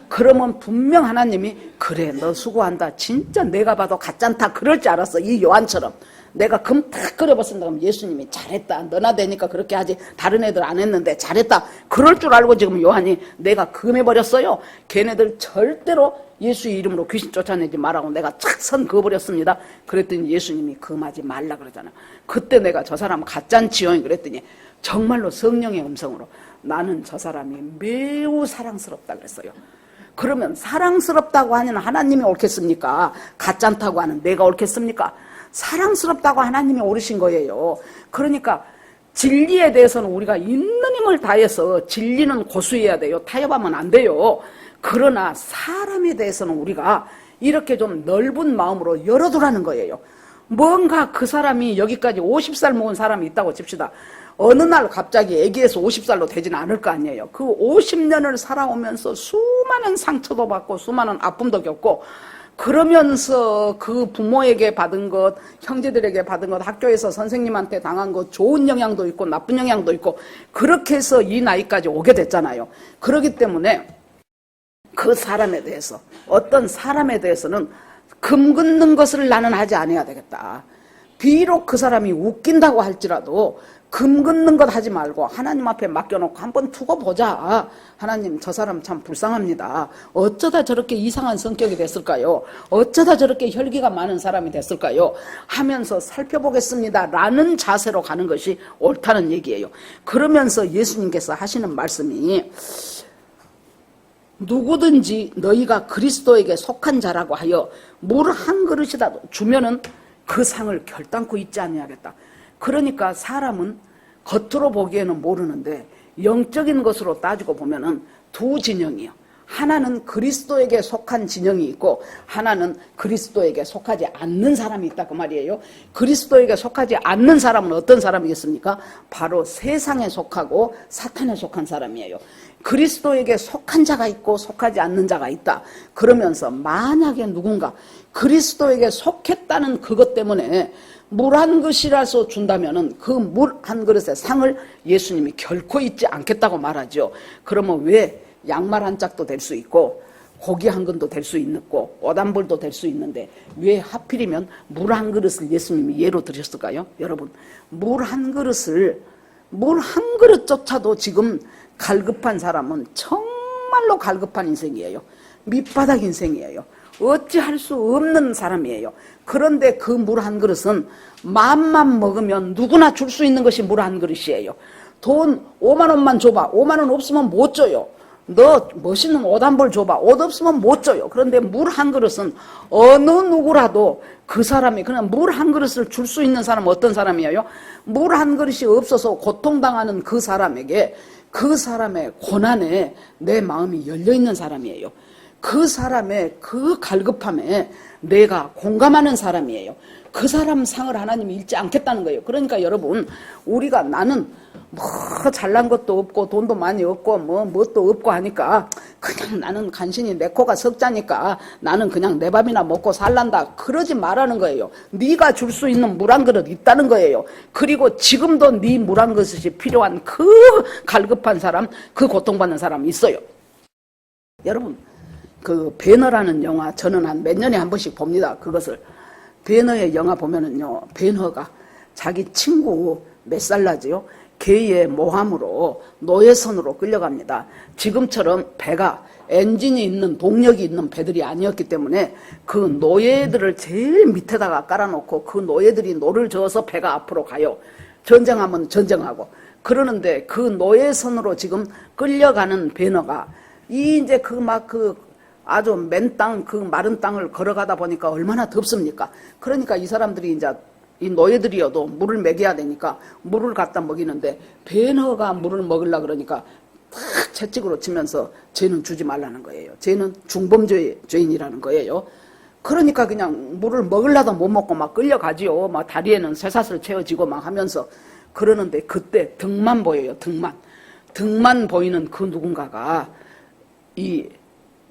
그러면 분명 하나님이, 그래, 너 수고한다. 진짜 내가 봐도 가짠다. 그럴 줄 알았어. 이 요한처럼. 내가 금 탁 끓여봤습니다. 그럼 예수님이, 잘했다. 너나 되니까 그렇게 하지. 다른 애들 안 했는데 잘했다. 그럴 줄 알고 지금 요한이 내가 금해버렸어요. 걔네들 절대로 예수의 이름으로 귀신 쫓아내지 말라고 내가 착 선 그어버렸습니다. 그랬더니 예수님이 금하지 말라 그러잖아요. 그때 내가 저 사람 가짠지요. 그랬더니 정말로 성령의 음성으로, 나는 저 사람이 매우 사랑스럽다 그랬어요. 그러면 사랑스럽다고 하는 하나님이 옳겠습니까? 가짠다고 하는 내가 옳겠습니까? 사랑스럽다고 하나님이 오르신 거예요. 그러니까 진리에 대해서는 우리가 있는 힘을 다해서 진리는 고수해야 돼요. 타협하면 안 돼요. 그러나 사람에 대해서는 우리가 이렇게 좀 넓은 마음으로 열어두라는 거예요. 뭔가 그 사람이 여기까지 50살 먹은 사람이 있다고 칩시다. 어느 날 갑자기 애기에서 50살로 되지는 않을 거 아니에요. 그 50년을 살아오면서 수많은 상처도 받고 수많은 아픔도 겪고, 그러면서 그 부모에게 받은 것, 형제들에게 받은 것, 학교에서 선생님한테 당한 것, 좋은 영향도 있고 나쁜 영향도 있고, 그렇게 해서 이 나이까지 오게 됐잖아요. 그렇기 때문에 그 사람에 대해서, 어떤 사람에 대해서는 금 긋는 것을 나는 하지 않아야 되겠다. 비록 그 사람이 웃긴다고 할지라도 금 긋는 것 하지 말고 하나님 앞에 맡겨놓고 한번 두고 보자. 하나님, 저 사람 참 불쌍합니다. 어쩌다 저렇게 이상한 성격이 됐을까요? 어쩌다 저렇게 혈기가 많은 사람이 됐을까요? 하면서 살펴보겠습니다. 라는 자세로 가는 것이 옳다는 얘기예요. 그러면서 예수님께서 하시는 말씀이, 누구든지 너희가 그리스도에게 속한 자라고 하여 물 한 그릇이라도 주면은 그 상을 결단코 잊지 아니하겠다. 그러니까 사람은 겉으로 보기에는 모르는데 영적인 것으로 따지고 보면은 두 진영이요. 하나는 그리스도에게 속한 진영이 있고 하나는 그리스도에게 속하지 않는 사람이 있다 그 말이에요. 그리스도에게 속하지 않는 사람은 어떤 사람이겠습니까? 바로 세상에 속하고 사탄에 속한 사람이에요. 그리스도에게 속한 자가 있고 속하지 않는 자가 있다. 그러면서 만약에 누군가 그리스도에게 속했다는 그것 때문에 물 한 그릇이라서 준다면은 그 물 한 그릇의 상을 예수님이 결코 잊지 않겠다고 말하죠. 그러면 왜 양말 한 짝도 될 수 있고 고기 한 근도 될 수 있고 오단벌도 될 수 있는데 왜 하필이면 물 한 그릇을 예수님이 예로 들으셨을까요? 여러분, 물 한 그릇조차도 지금 갈급한 사람은 정말로 갈급한 인생이에요. 밑바닥 인생이에요. 어찌할 수 없는 사람이에요. 그런데 그 물 한 그릇은 마음만 먹으면 누구나 줄 수 있는 것이 물 한 그릇이에요. 돈 5만 원만 줘봐. 5만 원 없으면 못 줘요. 너 멋있는 옷 한 벌 줘봐. 옷 없으면 못 줘요. 그런데 물 한 그릇은 어느 누구라도 그 사람이 그냥 물 한 그릇을 줄 수 있는 사람은 어떤 사람이에요? 물 한 그릇이 없어서 고통당하는 그 사람에게, 그 사람의 고난에 내 마음이 열려있는 사람이에요. 그 사람의 그 갈급함에 내가 공감하는 사람이에요. 그 사람 상을 하나님이 잃지 않겠다는 거예요. 그러니까 여러분, 우리가 나는 뭐 잘난 것도 없고 돈도 많이 없고 뭣도 없고 하니까 그냥 나는 간신히 내 코가 석자니까 나는 그냥 내 밥이나 먹고 살란다. 그러지 말라는 거예요. 네가 줄 수 있는 물 한 그릇 있다는 거예요. 그리고 지금도 네 물 한 그릇이 필요한 그 갈급한 사람, 그 고통받는 사람 있어요. 여러분, 그 배너라는 영화 저는 한 몇 년에 한 번씩 봅니다. 그것을. 배너의 영화 보면은요, 배너가 자기 친구 몇 살 나지요? 개의 모함으로 노예선으로 끌려갑니다. 지금처럼 배가 엔진이 있는 동력이 있는 배들이 아니었기 때문에 그 노예들을 제일 밑에다가 깔아놓고 그 노예들이 노를 저어서 배가 앞으로 가요. 전쟁하면 전쟁하고. 그러는데 그 노예선으로 지금 끌려가는 배너가 이제 아주 맨 땅, 그 마른 땅을 걸어가다 보니까 얼마나 덥습니까? 그러니까 이 사람들이 이제 이 노예들이어도 물을 먹여야 되니까 물을 갖다 먹이는데 배너가 물을 먹으려고 그러니까 탁 채찍으로 치면서 쟤는 주지 말라는 거예요. 쟤는 중범죄인이라는 거예요. 그러니까 그냥 물을 먹으려도 못 먹고 막 끌려가지요. 막 다리에는 쇠사슬 채워지고 막 하면서 그러는데 그때 등만 보여요. 등만 보이는 그 누군가가 이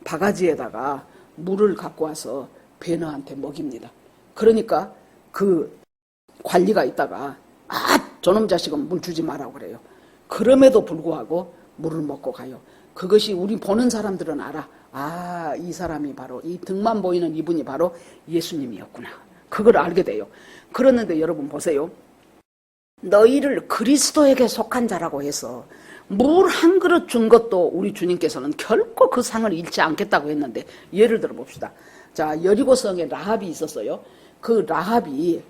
바가지에다가 물을 갖고 와서 배너한테 먹입니다. 그러니까 그 관리가 있다가 저놈 자식은 물 주지 마라고 그래요. 그럼에도 불구하고 물을 먹고 가요. 그것이 우리 보는 사람들은 알아. 이 사람이 바로 이 등만 보이는 이분이 바로 예수님이었구나. 그걸 알게 돼요. 그러는데 여러분 보세요. 너희를 그리스도에게 속한 자라고 해서 물 한 그릇 준 것도 우리 주님께서는 결코 그 상을 잃지 않겠다고 했는데 예를 들어 봅시다. 자, 여리고성에 라합이 있었어요. 그 라합이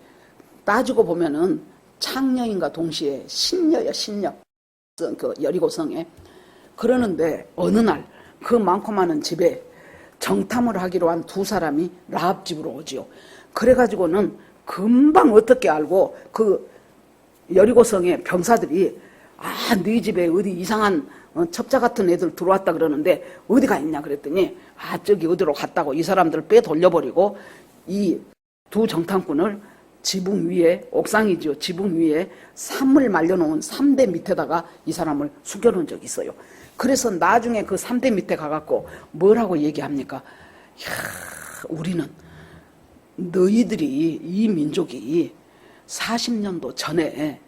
따지고 보면은 창녀인가 동시에 신녀예요. 신녀. 그 여리고성에. 그러는데 어느 날 그 많고 많은 집에 정탐을 하기로 한 두 사람이 라합 집으로 오지요. 그래가지고는 금방 어떻게 알고 그 여리고성의 병사들이 네 집에 어디 이상한 첩자 같은 애들 들어왔다 그러는데 어디가 있냐 그랬더니 저기 어디로 갔다고 이 사람들을 빼 돌려버리고 이 두 정탐꾼을 지붕 위에, 옥상이죠. 지붕 위에 삼을 말려놓은 3대 밑에다가 이 사람을 숨겨놓은 적이 있어요. 그래서 나중에 그 3대 밑에 가갖고 뭐라고 얘기합니까? 우리는 너희들이 이 민족이 40년도 전에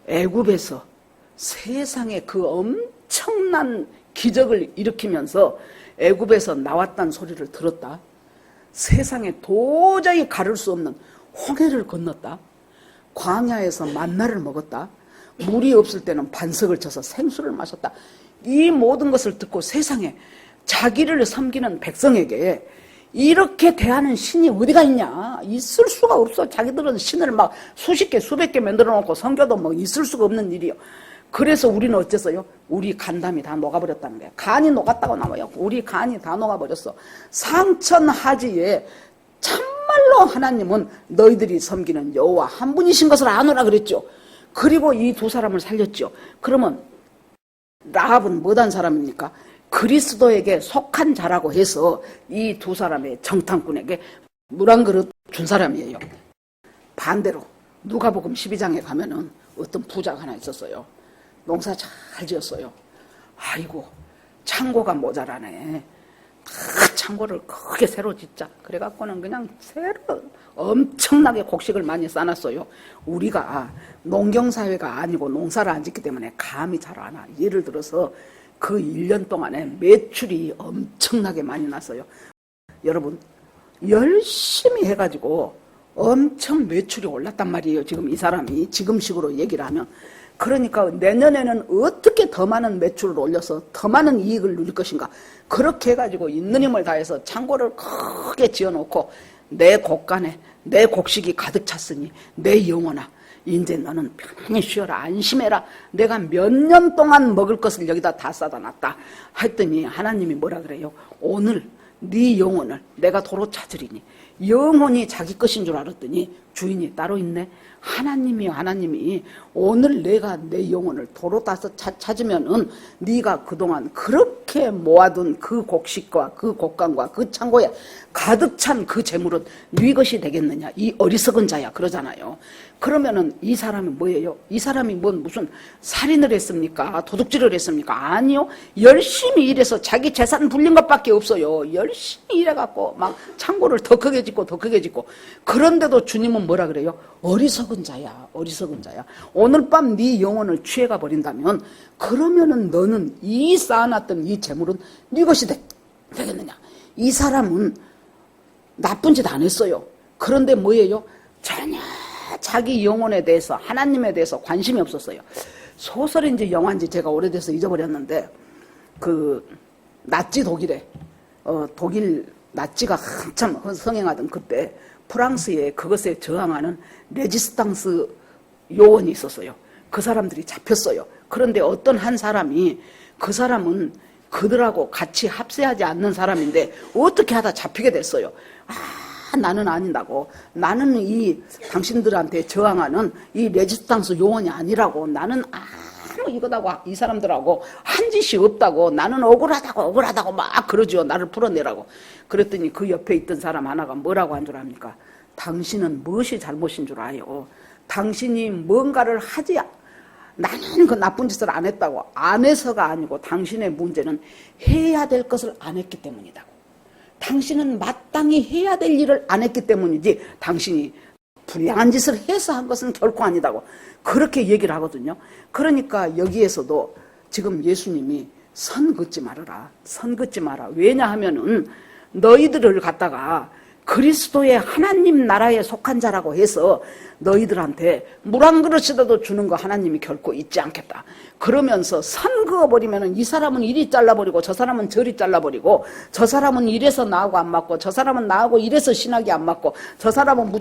애굽에서 세상에 그 엄청난 기적을 일으키면서 애굽에서 나왔다는 소리를 들었다. 세상에 도저히 가를 수 없는 홍해를 건넜다. 광야에서 만나를 먹었다. 물이 없을 때는 반석을 쳐서 생수를 마셨다. 이 모든 것을 듣고 세상에 자기를 섬기는 백성에게 이렇게 대하는 신이 어디가 있냐? 있을 수가 없어. 자기들은 신을 막 수십 개, 수백 개 만들어 놓고 섬겨도 뭐 있을 수가 없는 일이요. 그래서 우리는 어쨌어요? 우리 간담이 다 녹아버렸다는 거야. 간이 녹았다고 나와요. 우리 간이 다 녹아버렸어. 상천하지에 참말로 하나님은 너희들이 섬기는 여호와 한 분이신 것을 아노라 그랬죠. 그리고 이 두 사람을 살렸죠. 그러면 라합은 뭐단 사람입니까? 그리스도에게 속한 자라고 해서 이 두 사람의 정탐꾼에게 물 한 그릇 준 사람이에요. 반대로 누가복음 12장에 가면은 어떤 부자가 하나 있었어요. 농사 잘 지었어요. 아이고 창고가 모자라네. 창고를 크게 새로 짓자. 그래갖고는 그냥 새로 엄청나게 곡식을 많이 싸놨어요. 우리가 농경사회가 아니고 농사를 안 짓기 때문에 감이 잘 안 와. 예를 들어서 그 1년 동안에 매출이 엄청나게 많이 났어요. 여러분 열심히 해가지고 엄청 매출이 올랐단 말이에요. 지금 이 사람이 지금식으로 얘기를 하면. 그러니까 내년에는 어떻게 더 많은 매출을 올려서 더 많은 이익을 누릴 것인가. 그렇게 해가지고 있는 힘을 다해서 창고를 크게 지어놓고 내 곡간에 내 곡식이 가득 찼으니 내 영혼아 이제 너는 편안히 쉬어라. 안심해라. 내가 몇 년 동안 먹을 것을 여기다 다 싸다 놨다. 했더니 하나님이 뭐라 그래요? 오늘 네 영혼을 내가 도로 찾으리니 영혼이 자기 것인 줄 알았더니 주인이 따로 있네. 하나님이 오늘 내가 내 영혼을 도로 따서 찾으면은 네가 그동안 그렇게 모아둔 그 곡식과 그 곡간과 그 창고에 가득 찬 그 재물은 네 것이 되겠느냐, 이 어리석은 자야, 그러잖아요. 그러면은 이 사람이 뭐예요? 이 사람이 무슨 살인을 했습니까? 도둑질을 했습니까? 아니요. 열심히 일해서 자기 재산 불린 것밖에 없어요. 열심히 일해갖고 막 창고를 더 크게 짓고 더 크게 짓고. 그런데도 주님은 뭐라 그래요? 어리석은 자야, 어리석은 자야. 오늘 밤 네 영혼을 취해가 버린다면 그러면은 너는 이 쌓아놨던 이 재물은 네 것이 되겠느냐. 이 사람은 나쁜 짓 안 했어요. 그런데 뭐예요? 전혀 자기 영혼에 대해서, 하나님에 대해서 관심이 없었어요. 소설인지 영화인지 제가 오래돼서 잊어버렸는데, 그 나치 독일에 독일 나치가 한참 성행하던 그때 프랑스에 그것에 저항하는 레지스탕스 요원이 있었어요. 그 사람들이 잡혔어요. 그런데 어떤 한 사람이, 그 사람은 그들하고 같이 합세하지 않는 사람인데 어떻게 하다 잡히게 됐어요. 나는 아닌다고. 나는 이 당신들한테 저항하는 이 레지스탕스 요원이 아니라고. 나는 아무 이거다고 이 사람들하고 한 짓이 없다고. 나는 억울하다고 막 그러죠. 나를 풀어내라고. 그랬더니 그 옆에 있던 사람 하나가 뭐라고 한 줄 압니까? 당신은 무엇이 잘못인 줄 아요? 당신이 뭔가를 나는 그 나쁜 짓을 안 했다고. 안 해서가 아니고 당신의 문제는 해야 될 것을 안 했기 때문이다고. 당신은 마땅히 해야 될 일을 안 했기 때문이지 당신이 불량한 짓을 해서 한 것은 결코 아니다고. 그렇게 얘기를 하거든요. 그러니까 여기에서도 지금 예수님이 선 긋지 말아라. 선 긋지 마라. 왜냐하면은 너희들을 갖다가 그리스도의 하나님 나라에 속한 자라고 해서 너희들한테 물 한 그릇이라도 주는 거 하나님이 결코 잊지 않겠다. 그러면서 선 그어버리면 이 사람은 이리 잘라버리고 저 사람은 저리 잘라버리고 저 사람은 이래서 나하고 안 맞고 저 사람은 나하고 이래서 신학이 안 맞고 저 사람은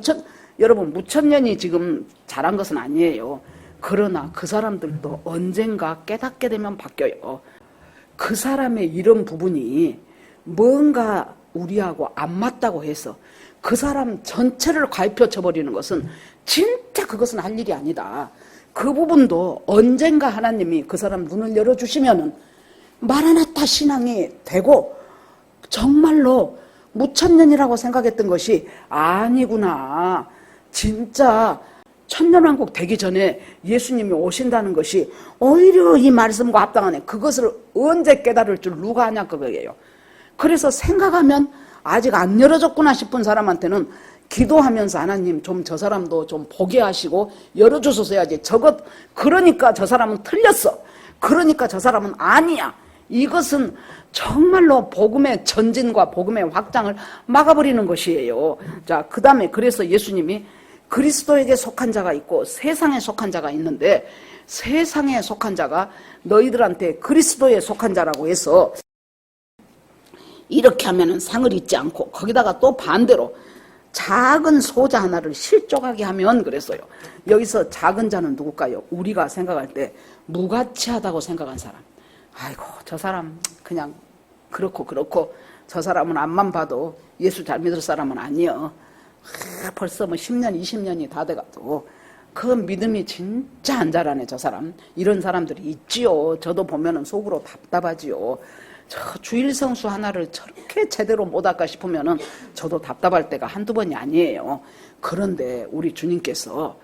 여러분 무천년이 지금 자란 것은 아니에요. 그러나 그 사람들도 언젠가 깨닫게 되면 바뀌어요. 그 사람의 이런 부분이 뭔가 우리하고 안 맞다고 해서 그 사람 전체를 가입혀 쳐버리는 것은 진짜 그것은 할 일이 아니다. 그 부분도 언젠가 하나님이 그 사람 눈을 열어주시면은 마라나타 신앙이 되고 정말로 무천년이라고 생각했던 것이 아니구나. 진짜 천년왕국 되기 전에 예수님이 오신다는 것이 오히려 이 말씀과 합당하네. 그것을 언제 깨달을 줄 누가 아냐 그거예요. 그래서 생각하면 아직 안 열어졌구나 싶은 사람한테는 기도하면서 하나님 좀 저 사람도 좀 보게 하시고 열어주소서 해야지. 그러니까 저 사람은 틀렸어. 그러니까 저 사람은 아니야. 이것은 정말로 복음의 전진과 복음의 확장을 막아버리는 것이에요. 자, 그 다음에 그래서 예수님이 그리스도에게 속한 자가 있고 세상에 속한 자가 있는데 세상에 속한 자가 너희들한테 그리스도에 속한 자라고 해서 이렇게 하면은 상을 잊지 않고 거기다가 또 반대로 작은 소자 하나를 실족하게 하면 그랬어요. 여기서 작은 자는 누굴까요? 우리가 생각할 때 무가치하다고 생각한 사람. 아이고 저 사람 그냥 그렇고 저 사람은 앞만 봐도 예수 잘 믿을 사람은 아니여. 벌써 10년 20년이 다 돼가지고 그 믿음이 진짜 안 자라네 저 사람. 이런 사람들이 있지요. 저도 보면은 속으로 답답하지요. 저 주일성수 하나를 저렇게 제대로 못할까 싶으면은 저도 답답할 때가 한두 번이 아니에요. 그런데 우리 주님께서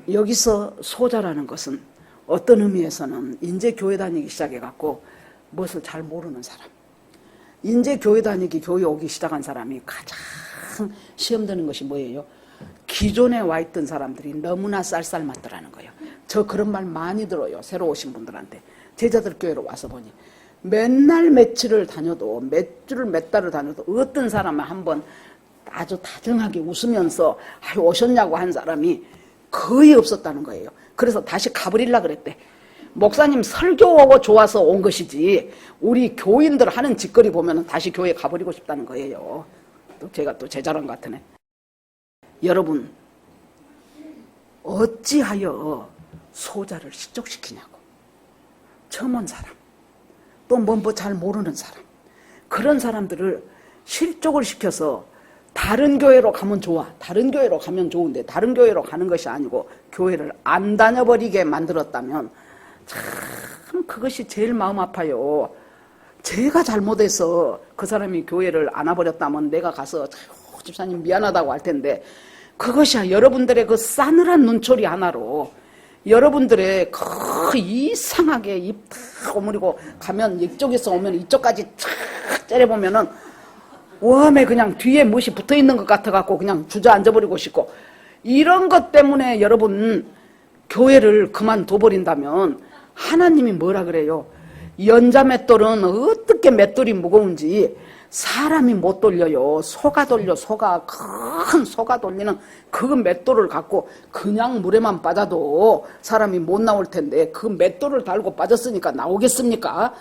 여기서 소자라는 것은 어떤 의미에서는 이제 교회 다니기 시작해갖고 무엇을 잘 모르는 사람, 이제 교회 다니기 교회 오기 시작한 사람이 가장 시험 드는 것이 뭐예요? 기존에 와 있던 사람들이 너무나 쌀쌀맞더라는 거예요. 저 그런 말 많이 들어요. 새로 오신 분들한테. 제자들 교회로 와서 보니 맨날 며칠을 다녀도 몇 주를 몇 달을 다녀도 어떤 사람은 한번 아주 다정하게 웃으면서 오셨냐고 한 사람이 거의 없었다는 거예요. 그래서 다시 가버리려고 그랬대. 목사님 설교하고 좋아서 온 것이지 우리 교인들 하는 짓거리 보면 다시 교회 가버리고 싶다는 거예요. 또 제가 또 제 자랑 같으네. 여러분 어찌하여 소자를 실족시키냐고. 처음 온 사람, 또 뭐 잘 모르는 사람, 그런 사람들을 실족을 시켜서 다른 교회로 가면 좋아. 다른 교회로 가면 좋은데 다른 교회로 가는 것이 아니고 교회를 안 다녀버리게 만들었다면 참 그것이 제일 마음 아파요. 제가 잘못해서 그 사람이 교회를 안 와버렸다면 내가 가서 집사님 미안하다고 할 텐데 그것이 여러분들의 그 싸늘한 눈초리 하나로 여러분들의 그 이상하게 입 탁 오므리고 가면 이쪽에서 오면 이쪽까지 쫙 째려보면은 웜에 그냥 뒤에 무엇이 붙어있는 것 같아갖고 그냥 주저앉아버리고 싶고 이런 것 때문에 여러분 교회를 그만둬버린다면 하나님이 뭐라 그래요? 연자 맷돌은 어떻게 맷돌이 무거운지 사람이 못 돌려요. 소가 돌려. 소가 큰 소가 돌리는 그 맷돌을 갖고 그냥 물에만 빠져도 사람이 못 나올 텐데 그 맷돌을 달고 빠졌으니까 나오겠습니까?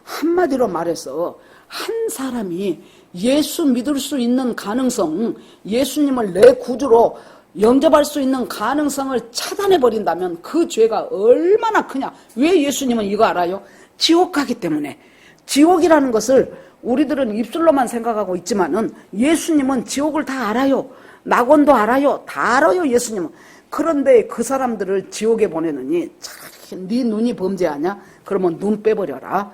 한마디로 말해서 한 사람이 예수 믿을 수 있는 가능성, 예수님을 내 구주로 영접할 수 있는 가능성을 차단해버린다면 그 죄가 얼마나 크냐. 왜 예수님은 이거 알아요? 지옥 가기 때문에. 지옥이라는 것을 우리들은 입술로만 생각하고 있지만은 예수님은 지옥을 다 알아요. 낙원도 알아요. 다 알아요, 예수님은. 그런데 그 사람들을 지옥에 보내느니 네 눈이 범죄하냐? 그러면 눈 빼버려라.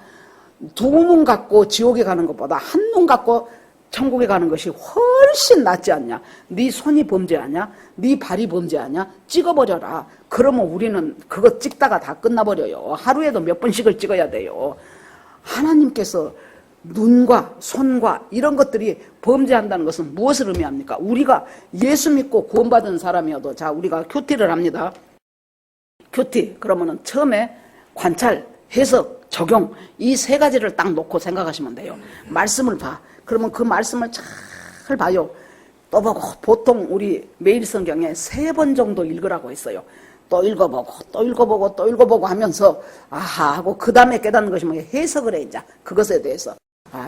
두 눈 갖고 지옥에 가는 것보다 한 눈 갖고 천국에 가는 것이 훨씬 낫지 않냐? 네 손이 범죄하냐? 네 발이 범죄하냐? 찍어버려라. 그러면 우리는 그거 찍다가 다 끝나버려요. 하루에도 몇 번씩을 찍어야 돼요. 하나님께서 눈과 손과 이런 것들이 범죄한다는 것은 무엇을 의미합니까? 우리가 예수 믿고 구원받은 사람이어도 자 우리가 큐티를 합니다. 큐티 그러면은 처음에 관찰, 해석, 적용 이 세 가지를 딱 놓고 생각하시면 돼요. 말씀을 봐. 그러면 그 말씀을 잘 봐요. 또 보고 보통 우리 매일 성경에 3번 정도 읽으라고 했어요. 또 읽어보고 또 읽어보고 또 읽어보고 하면서 아하 하고 그 다음에 깨닫는 것이 뭐예요? 해석을 해 이제 그것에 대해서.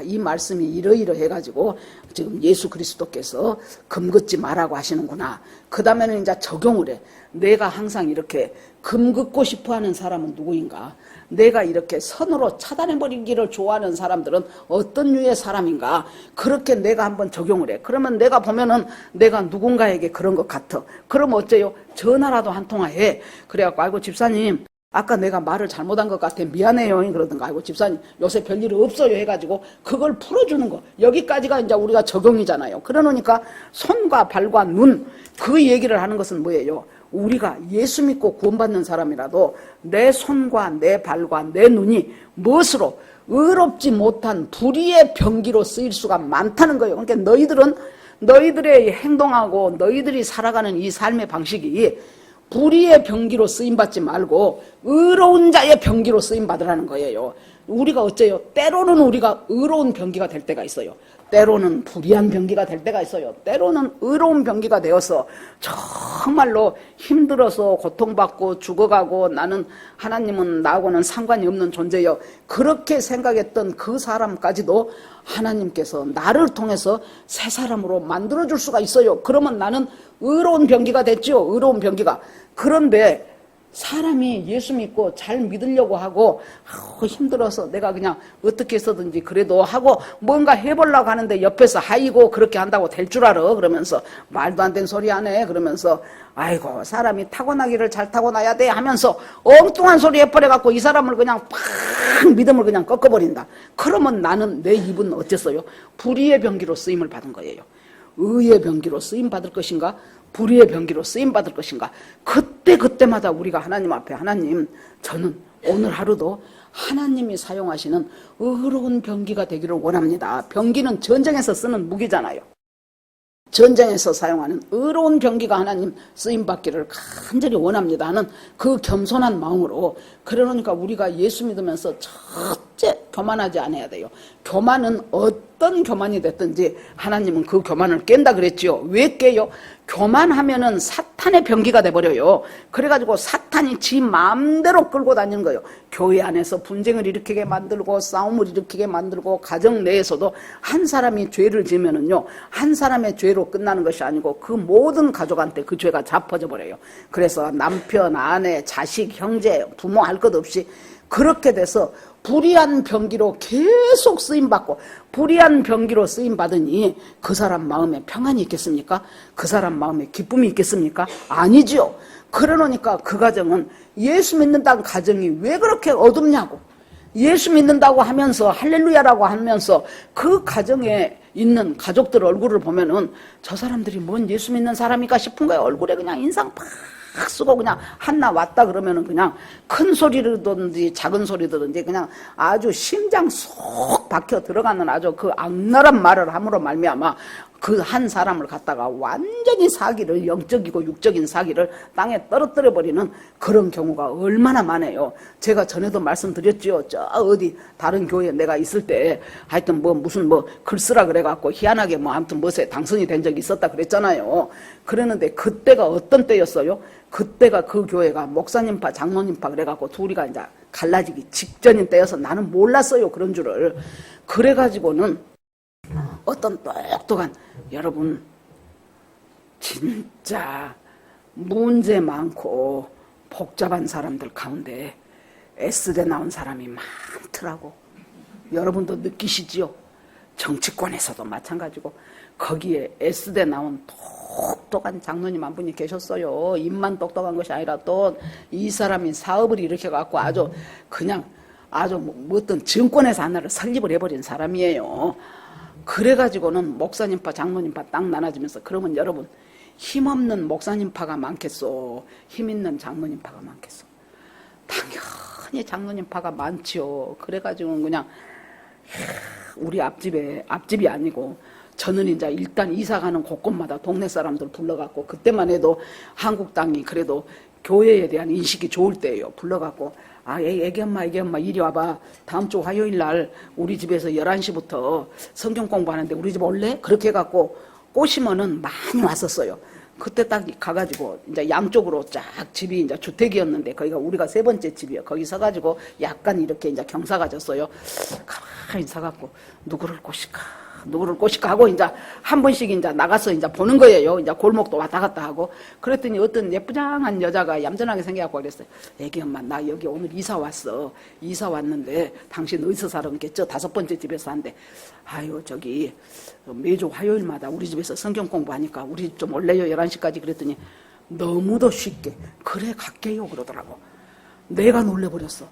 이 말씀이 이러이러해가지고 지금 예수 그리스도께서 금긋지 말라고 하시는구나. 그 다음에는 이제 적용을 해. 내가 항상 이렇게 금긋고 싶어하는 사람은 누구인가? 내가 이렇게 선으로 차단해버리기를 좋아하는 사람들은 어떤 류의 사람인가? 그렇게 내가 한번 적용을 해. 그러면 내가 보면은 내가 누군가에게 그런 것 같아. 그럼 어째요? 전화라도 한 통화해. 그래갖고 아이고 집사님 아까 내가 말을 잘못한 것 같아 미안해요 그러던가 아이고 집사님 요새 별일 없어요 해가지고 그걸 풀어주는 거 여기까지가 이제 우리가 적용이잖아요. 그러니까 손과 발과 눈 그 얘기를 하는 것은 뭐예요? 우리가 예수 믿고 구원받는 사람이라도 내 손과 내 발과 내 눈이 무엇으로 의롭지 못한 불의의 병기로 쓰일 수가 많다는 거예요. 그러니까 너희들은 너희들의 행동하고 너희들이 살아가는 이 삶의 방식이 불의의 병기로 쓰임받지 말고 의로운 자의 병기로 쓰임받으라는 거예요. 우리가 어째요? 때로는 우리가 의로운 병기가 될 때가 있어요. 때로는 불의한 병기가 될 때가 있어요. 때로는 의로운 병기가 되어서 정말로 힘들어서 고통받고 죽어가고 나는 하나님은 나하고는 상관이 없는 존재요. 그렇게 생각했던 그 사람까지도 하나님께서 나를 통해서 새 사람으로 만들어줄 수가 있어요. 그러면 나는 의로운 병기가 됐죠. 의로운 병기가. 그런데 사람이 예수 믿고 잘 믿으려고 하고 힘들어서 내가 그냥 어떻게 해서든지 그래도 하고 뭔가 해보려고 하는데 옆에서 아이고 그렇게 한다고 될 줄 알아 그러면서 말도 안 되는 소리 하네 그러면서 아이고 사람이 타고나기를 잘 타고나야 돼 하면서 엉뚱한 소리 해버려갖고 이 사람을 그냥 팍 믿음을 그냥 꺾어버린다. 그러면 나는 내 입은 어땠어요? 불의의 병기로 쓰임을 받은 거예요. 의의 병기로 쓰임 받을 것인가? 불의의 병기로 쓰임받을 것인가? 그때마다 우리가 하나님 앞에 하나님 저는 오늘 하루도 하나님이 사용하시는 의로운 병기가 되기를 원합니다. 병기는 전쟁에서 쓰는 무기잖아요. 전쟁에서 사용하는 의로운 병기가 하나님 쓰임받기를 간절히 원합니다 하는 그 겸손한 마음으로. 그러니까 우리가 예수 믿으면서 첫째 교만하지 않아야 돼요. 교만은 어떤 교만이 됐든지 하나님은 그 교만을 깬다 그랬지요. 왜 깨요? 교만하면은 사탄의 병기가 돼버려요. 그래가지고 사탄이 지 마음대로 끌고 다니는 거예요. 교회 안에서 분쟁을 일으키게 만들고 싸움을 일으키게 만들고 가정 내에서도 한 사람이 죄를 지으면은요 한 사람의 죄로 끝나는 것이 아니고 그 모든 가족한테 그 죄가 잡혀져 버려요. 그래서 남편, 아내, 자식, 형제, 부모 할 것 없이 그렇게 돼서 불의한 병기로 계속 쓰임받고 불의한 병기로 쓰임받으니 그 사람 마음에 평안이 있겠습니까? 그 사람 마음에 기쁨이 있겠습니까? 아니지요. 그러니까 그 가정은 예수 믿는다는 가정이 왜 그렇게 어둡냐고. 예수 믿는다고 하면서 할렐루야라고 하면서 그 가정에 있는 가족들 얼굴을 보면은 저 사람들이 뭔 예수 믿는 사람인가 싶은 거예요. 얼굴에 그냥 인상 팍 쓰고 그냥 한나 왔다 그러면은 그냥 큰 소리든지 작은 소리든지 그냥 아주 심장 쏙 박혀 들어가는 아주 그 악랄한 말을 함으로 말미암아 그 한 사람을 갖다가 완전히 사기를, 영적이고 육적인 사기를 땅에 떨어뜨려 버리는 그런 경우가 얼마나 많아요. 제가 전에도 말씀드렸죠. 저 어디 다른 교회에 내가 있을 때 하여튼 무슨 글 쓰라 그래갖고 희한하게 아무튼 무엇에 당선이 된 적이 있었다 그랬잖아요. 그랬는데 그때가 어떤 때였어요? 그때가 그 교회가 목사님파 장로님파 그래갖고 둘이가 이제 갈라지기 직전인 때여서 나는 몰랐어요. 그런 줄을. 그래가지고는 어떤 똑똑한 여러분 진짜 문제 많고 복잡한 사람들 가운데 S대 나온 사람이 많더라고. 여러분도 느끼시지요? 정치권에서도 마찬가지고 거기에 S대 나온 똑똑한 장로님 한 분이 계셨어요. 입만 똑똑한 것이 아니라 또 이 사람이 사업을 일으켜갖고 아주 그냥 아주 어떤 증권회사 하나를 설립을 해버린 사람이에요. 그래가지고는 목사님파 장로님파 딱 나눠지면서 그러면 여러분 힘없는 목사님파가 많겠소? 힘있는 장로님파가 많겠소? 당연히 장로님파가 많지요. 그래가지고는 그냥 우리 앞집이 아니고 저는 이제 일단 이사가는 곳곳마다 동네 사람들 불러갖고 그때만 해도 한국당이 그래도 교회에 대한 인식이 좋을 때예요. 불러갖고 애기 엄마 이리 와봐. 다음 주 화요일 날 우리 집에서 11시부터 성경 공부하는데 우리 집 올래? 그렇게 해갖고 꼬시면은 많이 왔었어요. 그때 딱 가가지고 이제 양쪽으로 쫙 집이 이제 주택이었는데 거기가 우리가 세 번째 집이에요. 거기 서가지고 약간 이렇게 이제 경사가 졌어요. 가만히 서갖고 누구를 꼬실까 하고 이제 한 번씩 이제 나가서 이제 보는 거예요. 이제 골목도 왔다 갔다 하고. 그랬더니 어떤 예쁘장한 여자가 얌전하게 생겨갖고 그랬어요. 애기 엄마 나 여기 오늘 이사 왔어. 이사 왔는데 당신 어디서 살아? 저 5번째 집에서 산대. 아유 저기 매주 화요일마다 우리 집에서 성경 공부하니까 우리 집 좀 올래요 11시까지 그랬더니 너무도 쉽게 그래 갈게요 그러더라고. 내가 놀래버렸어.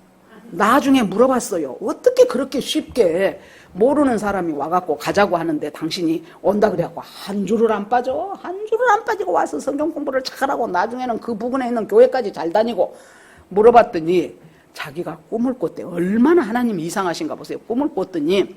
나중에 물어봤어요. 어떻게 그렇게 쉽게 모르는 사람이 와갖고 가자고 하는데 당신이 온다 그래갖고 한 줄을 안 빠져? 한 줄을 안 빠지고 와서 성경 공부를 잘하고 나중에는 그 부근에 있는 교회까지 잘 다니고. 물어봤더니 자기가 꿈을 꿨대. 얼마나 하나님이 이상하신가 보세요. 꿈을 꿨더니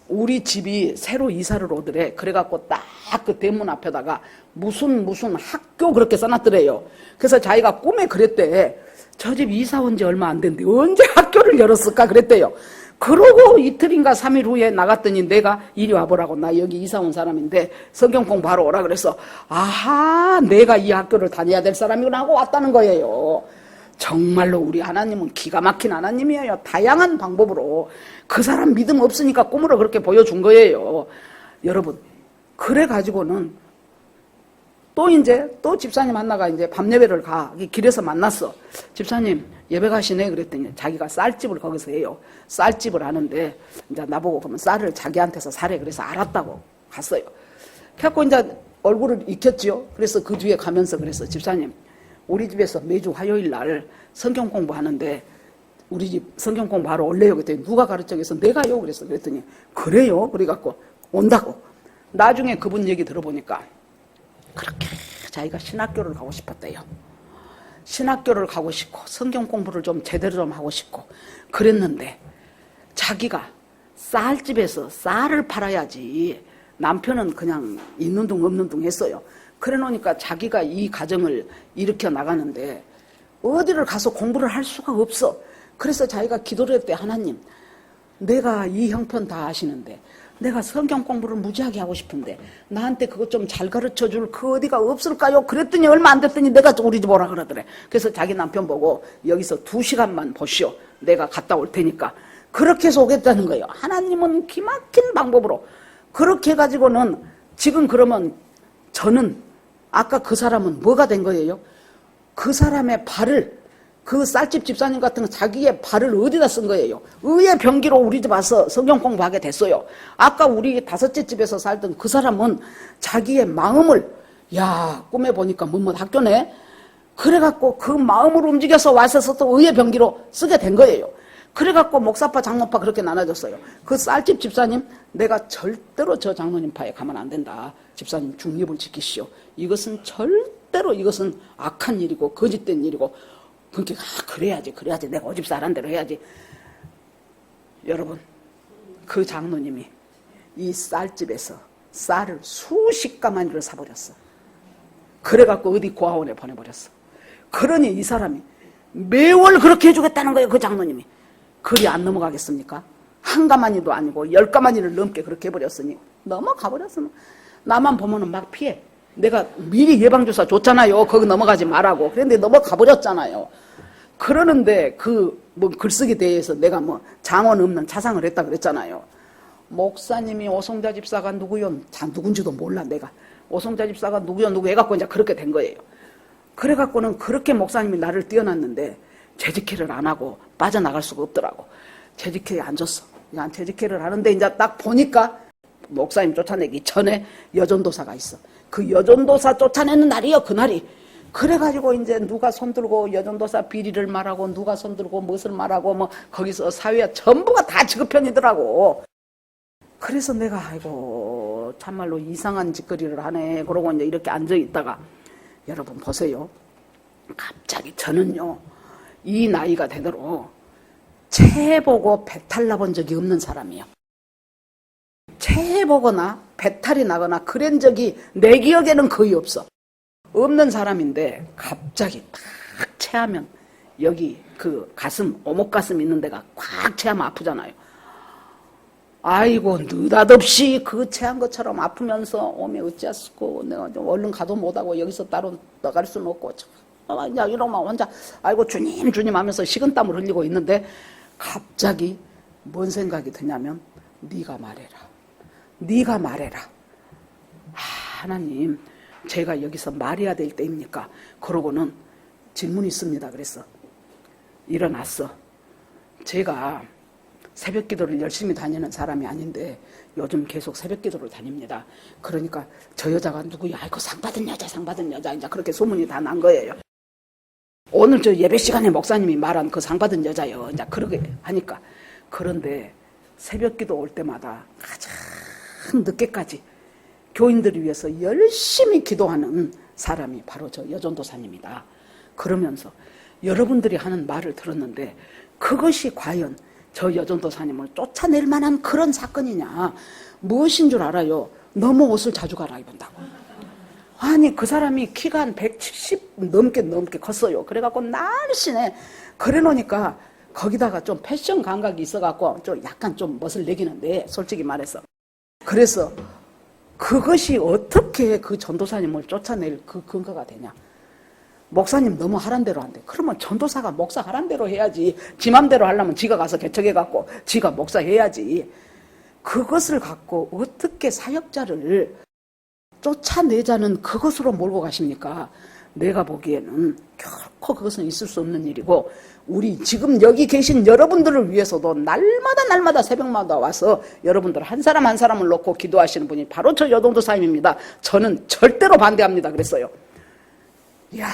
우리 집이 새로 이사를 오더래. 그래갖고 딱 그 대문 앞에다가 무슨 학교 그렇게 써놨더래요. 그래서 자기가 꿈에 그랬대. 저 집 이사 온 지 얼마 안 됐는데 언제 학교를 열었을까 그랬대요. 그러고 이틀인가 3일 후에 나갔더니 내가 이리 와보라고. 나 여기 이사 온 사람인데 성경 공부하러 오라 그래서 아하 내가 이 학교를 다녀야 될 사람이구나 하고 왔다는 거예요. 정말로 우리 하나님은 기가 막힌 하나님이에요. 다양한 방법으로 그 사람 믿음 없으니까 꿈으로 그렇게 보여준 거예요. 여러분 그래가지고는 또 집사님 하나가 이제 밤 예배를 가. 길에서 만났어. 집사님 예배 가시네 그랬더니 자기가 쌀집을 거기서 해요. 쌀집을 하는데 이제 나보고 그러면 쌀을 자기한테서 사래. 그래서 알았다고 갔어요. 그래갖고 이제 얼굴을 익혔지요. 그래서 그 뒤에 가면서 그랬어. 집사님 우리 집에서 매주 화요일 날 성경 공부하는데 우리 집 성경 공부하러 올래요 그랬더니 누가 가르쳐서 내가요 그랬어. 그랬더니 그래요 그래갖고 온다고. 나중에 그분 얘기 들어보니까 그렇게 자기가 신학교를 가고 싶었대요. 신학교를 가고 싶고 성경 공부를 좀 제대로 좀 하고 싶고 그랬는데 자기가 쌀집에서 쌀을 팔아야지 남편은 그냥 있는 둥 없는 둥 했어요. 그래 놓으니까 자기가 이 가정을 일으켜 나가는데 어디를 가서 공부를 할 수가 없어. 그래서 자기가 기도를 했대. 하나님 내가 이 형편 다 아시는데 내가 성경 공부를 무지하게 하고 싶은데 나한테 그것 좀 잘 가르쳐줄 그 어디가 없을까요? 그랬더니 얼마 안 됐더니 내가 우리 집 오라 그러더래. 그래서 자기 남편 보고 여기서 2시간만 보시오. 내가 갔다 올 테니까. 그렇게 해서 오겠다는 거예요. 하나님은 기막힌 방법으로. 그렇게 해가지고는 지금 그러면 저는 아까 그 사람은 뭐가 된 거예요? 그 사람의 발을 그 쌀집 집사님 같은 거 자기의 발을 어디다 쓴 거예요? 의의 병기로 우리 집 와서 성경 공부하게 됐어요. 아까 우리 다섯째 집에서 살던 그 사람은 자기의 마음을, 야, 꿈에 보니까 뭐뭐 학교네? 그래갖고 그 마음을 움직여서 와서 또 의의 병기로 쓰게 된 거예요. 그래갖고 목사파 장로파 그렇게 나눠졌어요. 그 쌀집 집사님, 내가 절대로 저 장로님 파에 가면 안 된다. 집사님 중립을 지키시오. 이것은 절대로 이것은 악한 일이고 거짓된 일이고, 그러니까 그래야지 내가 오집 사란 대로 해야지. 여러분, 그 장로님이 이 쌀집에서 쌀을 수십 가마니를 사버렸어. 그래갖고 어디 고아원에 보내버렸어. 그러니 이 사람이 매월 그렇게 해주겠다는 거예요. 그 장로님이. 그리 안 넘어가겠습니까? 한 가마니도 아니고 10가마니를 넘게 그렇게 해버렸으니 넘어가버렸으면 나만 보면은 막 피해. 내가 미리 예방주사 줬잖아요. 거기 넘어가지 말라고. 그런데 넘어가버렸잖아요. 그러는데 그 뭐 글쓰기 대회에서 내가 뭐 장원 없는 자상을 했다 그랬잖아요. 목사님이 오성자 집사가 누구요? 누군지도 몰라. 내가 오성자 집사가 누구요 누구 해갖고 이제 그렇게 된 거예요. 그래갖고는 그렇게 목사님이 나를 띄워놨는데 재직회를 안 하고 빠져나갈 수가 없더라고. 재직회에 안 줬어. 그냥 재직회를 하는데 이제 딱 보니까 목사님 쫓아내기 전에 여전도사가 있어. 그 여전도사 쫓아내는 날이요, 그날이. 그래가지고 이제 누가 손들고 여전도사 비리를 말하고 누가 손들고 무엇을 말하고 뭐 거기서 사회 전부가 다 지급편이더라고. 그래서 내가 아이고 참말로 이상한 짓거리를 하네. 그러고 이제 이렇게 앉아있다가 여러분 보세요. 갑자기 저는요, 이 나이가 되도록 채 보고 배탈 나본 적이 없는 사람이에요. 채 보거나 배탈이 나거나 그런 적이 내 기억에는 거의 없어. 없는 사람인데 갑자기 딱 채하면 여기 그 가슴, 오목가슴 있는 데가 꽉 채하면 아프잖아요. 아이고 느닷없이 그 채한 것처럼 아프면서 오메 어찌했을꼬 내가 좀 얼른 가도 못하고 여기서 따로 나갈 수는 없고 야 이러면 혼자 아이고 주님 하면서 식은땀을 흘리고 있는데 갑자기 뭔 생각이 드냐면 네가 말해라. 하나님 제가 여기서 말해야 될 때입니까? 그러고는 질문이 있습니다. 그래서 일어났어. 제가 새벽 기도를 열심히 다니는 사람이 아닌데 요즘 계속 새벽 기도를 다닙니다. 그러니까 저 여자가 누구야? 아이고 상 받은 여자 이제 그렇게 소문이 다 난 거예요. 오늘 저 예배 시간에 목사님이 말한 그 상 받은 여자요. 이제 그렇게 하니까. 그런데 새벽 기도 올 때마다 가장 늦게까지 교인들을 위해서 열심히 기도하는 사람이 바로 저 여전도사님이다. 그러면서 여러분들이 하는 말을 들었는데 그것이 과연 저 여전도사님을 쫓아낼 만한 그런 사건이냐. 무엇인 줄 알아요? 너무 옷을 자주 갈아입은다고. 아니 그 사람이 키가 한 170 넘게 컸어요. 그래갖고 날씬해. 그래 놓으니까 거기다가 좀 패션 감각이 있어갖고 좀 약간 좀 멋을 내기는데 솔직히 말해서. 그래서 그것이 어떻게 그 전도사님을 쫓아낼 그 근거가 되냐. 목사님 너무 하란 대로 한대. 그러면 전도사가 목사 하란 대로 해야지. 지 맘대로 하려면 지가 가서 개척해갖고 지가 목사 해야지. 그것을 갖고 어떻게 사역자를 쫓아내자는 그것으로 몰고 가십니까? 내가 보기에는 결코 그것은 있을 수 없는 일이고 우리 지금 여기 계신 여러분들을 위해서도 날마다 새벽마다 와서 여러분들 한 사람 한 사람을 놓고 기도하시는 분이 바로 저 여전도사님입니다. 저는 절대로 반대합니다. 그랬어요. 이야,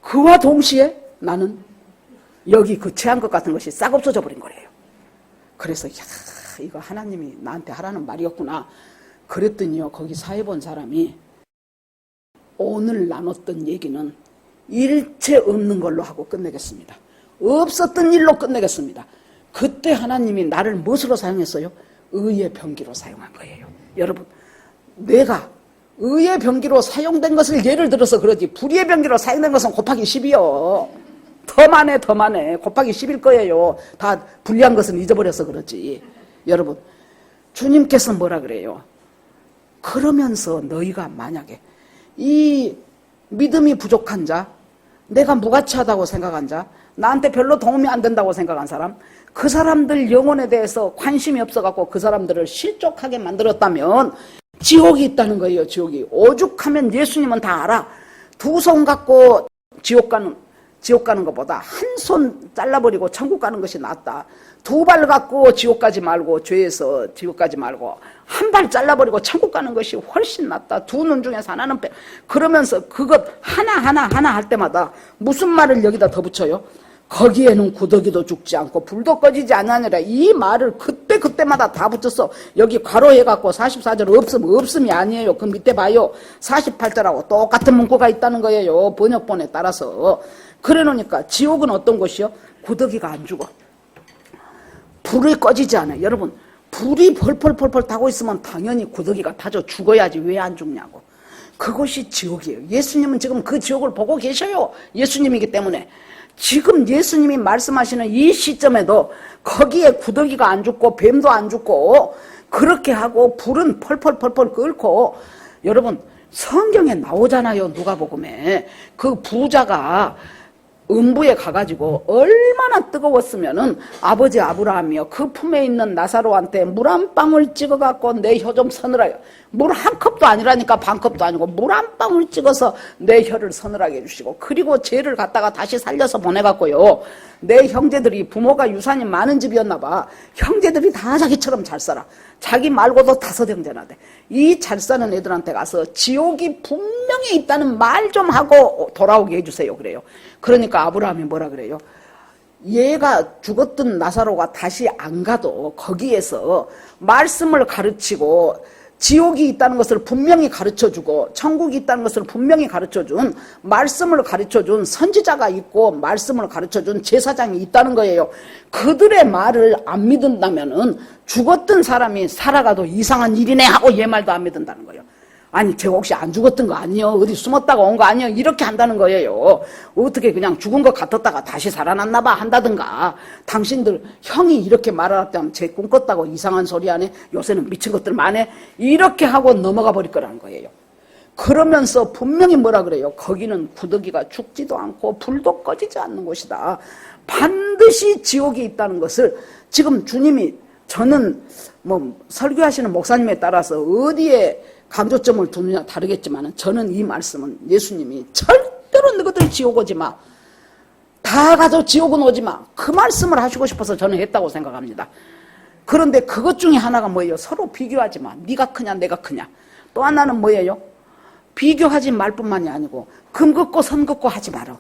그와 동시에 나는 여기 그 채한 것 같은 것이 싹 없어져 버린 거예요. 그래서 이야, 이거 하나님이 나한테 하라는 말이었구나. 그랬더니요, 거기 사회 본 사람이 오늘 나눴던 얘기는 일체 없는 걸로 하고 끝내겠습니다. 없었던 일로 끝내겠습니다. 그때 하나님이 나를 무엇으로 사용했어요? 의의 병기로 사용한 거예요. 여러분, 내가 의의 병기로 사용된 것을 예를 들어서 그러지 불의의 병기로 사용된 것은 곱하기 10이요. 더 많네. 곱하기 10일 거예요. 다 불리한 것은 잊어버려서 그러지. 여러분, 주님께서 뭐라 그래요? 그러면서 너희가 만약에 이 믿음이 부족한 자, 내가 무가치하다고 생각한 자, 나한테 별로 도움이 안 된다고 생각한 사람, 그 사람들 영혼에 대해서 관심이 없어갖고 그 사람들을 실족하게 만들었다면 지옥이 있다는 거예요. 지옥이. 오죽하면 예수님은 다 알아. 두 손 갖고 지옥 가는 지옥 가는 것보다 한 손 잘라버리고 천국 가는 것이 낫다. 두 발 갖고 지옥 가지 말고, 죄에서 지옥 가지 말고 한 발 잘라버리고 천국 가는 것이 훨씬 낫다. 두 눈 중에서 하나는 빼. 그러면서 그것 하나 할 때마다 무슨 말을 여기다 더 붙여요? 거기에는 구더기도 죽지 않고 불도 꺼지지 않으니라. 이 말을 그때마다 다 붙였어. 여기 괄호해갖고 44절 없음이 아니에요. 그 밑에 봐요. 48절하고 똑같은 문구가 있다는 거예요. 번역본에 따라서. 그래 놓으니까 지옥은 어떤 곳이요? 구더기가 안 죽어. 불이 꺼지지 않아요. 여러분, 불이 펄펄 타고 있으면 당연히 구더기가 타죠. 죽어야지. 왜 안 죽냐고. 그것이 지옥이에요. 예수님은 지금 그 지옥을 보고 계셔요. 예수님이기 때문에. 지금 예수님이 말씀하시는 이 시점에도 거기에 구더기가 안 죽고 뱀도 안 죽고 그렇게 하고 불은 펄펄 끓고, 여러분 성경에 나오잖아요. 누가복음에 그 부자가 음부에 가가지고 얼마나 뜨거웠으면은 아버지 아브라함이요, 그 품에 있는 나사로한테 물 한 방울 찍어갖고 내 혀 좀 서늘하게, 물 한 컵도 아니라니까, 반 컵도 아니고 물 한 방울 찍어서 내 혀를 서늘하게 해주시고, 그리고 죄를 갖다가 다시 살려서 보내갖고요, 내 형제들이, 부모가 유산이 많은 집이었나 봐, 형제들이 다 자기처럼 잘 살아. 자기 말고도 5 형제나 돼. 이 잘 사는 애들한테 가서 지옥이 분명히 있다는 말 좀 하고 돌아오게 해주세요 그래요. 그러니까 아브라함이 뭐라 그래요? 얘가 죽었던 나사로가 다시 안 가도 거기에서 말씀을 가르치고 지옥이 있다는 것을 분명히 가르쳐주고 천국이 있다는 것을 분명히 가르쳐준, 말씀을 가르쳐준 선지자가 있고 말씀을 가르쳐준 제사장이 있다는 거예요. 그들의 말을 안 믿는다면은 죽었던 사람이 살아가도 이상한 일이네 하고 얘 말도 안 믿는다는 거예요. 아니 제가 혹시 안 죽었던 거 아니에요? 어디 숨었다가 온 거 아니에요? 이렇게 한다는 거예요. 어떻게 그냥 죽은 것 같았다가 다시 살아났나 봐 한다든가. 당신들 형이 이렇게 말하았다면 쟤 꿈꿨다고 이상한 소리 하네, 요새는 미친 것들만 해, 이렇게 하고 넘어가 버릴 거라는 거예요. 그러면서 분명히 뭐라 그래요? 거기는 구더기가 죽지도 않고 불도 꺼지지 않는 곳이다. 반드시 지옥이 있다는 것을 지금 주님이, 저는 뭐 설교하시는 목사님에 따라서 어디에 강조점을 두느냐 다르겠지만, 저는 이 말씀은 예수님이 절대로 너희들 지옥 오지 마, 다 가도 지옥은 오지 마, 그 말씀을 하시고 싶어서 저는 했다고 생각합니다. 그런데 그것 중에 하나가 뭐예요? 서로 비교하지 마. 네가 크냐 내가 크냐. 또 하나는 뭐예요? 비교하지 말 뿐만이 아니고 금 긋고 선 긋고 하지 마라.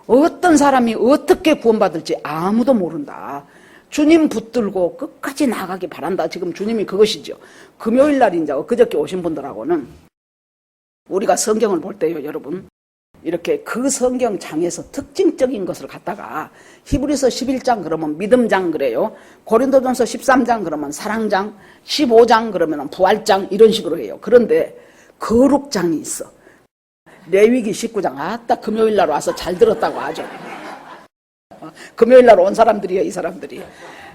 어떤 사람이 어떻게 구원받을지 아무도 모른다. 주님 붙들고 끝까지 나가기 바란다. 지금 주님이 그것이죠. 금요일날 이제 그저께 오신 분들하고는 우리가 성경을 볼 때요, 여러분, 이렇게 그 성경장에서 특징적인 것을 갖다가 히브리서 11장 그러면 믿음장 그래요, 고린도전서 13장 그러면 사랑장, 15장 그러면 부활장, 이런 식으로 해요. 그런데 거룩장이 있어. 레위기 19장, 아따 금요일날 와서 잘 들었다고 하죠. 금요일날 온 사람들이에요, 이 사람들이.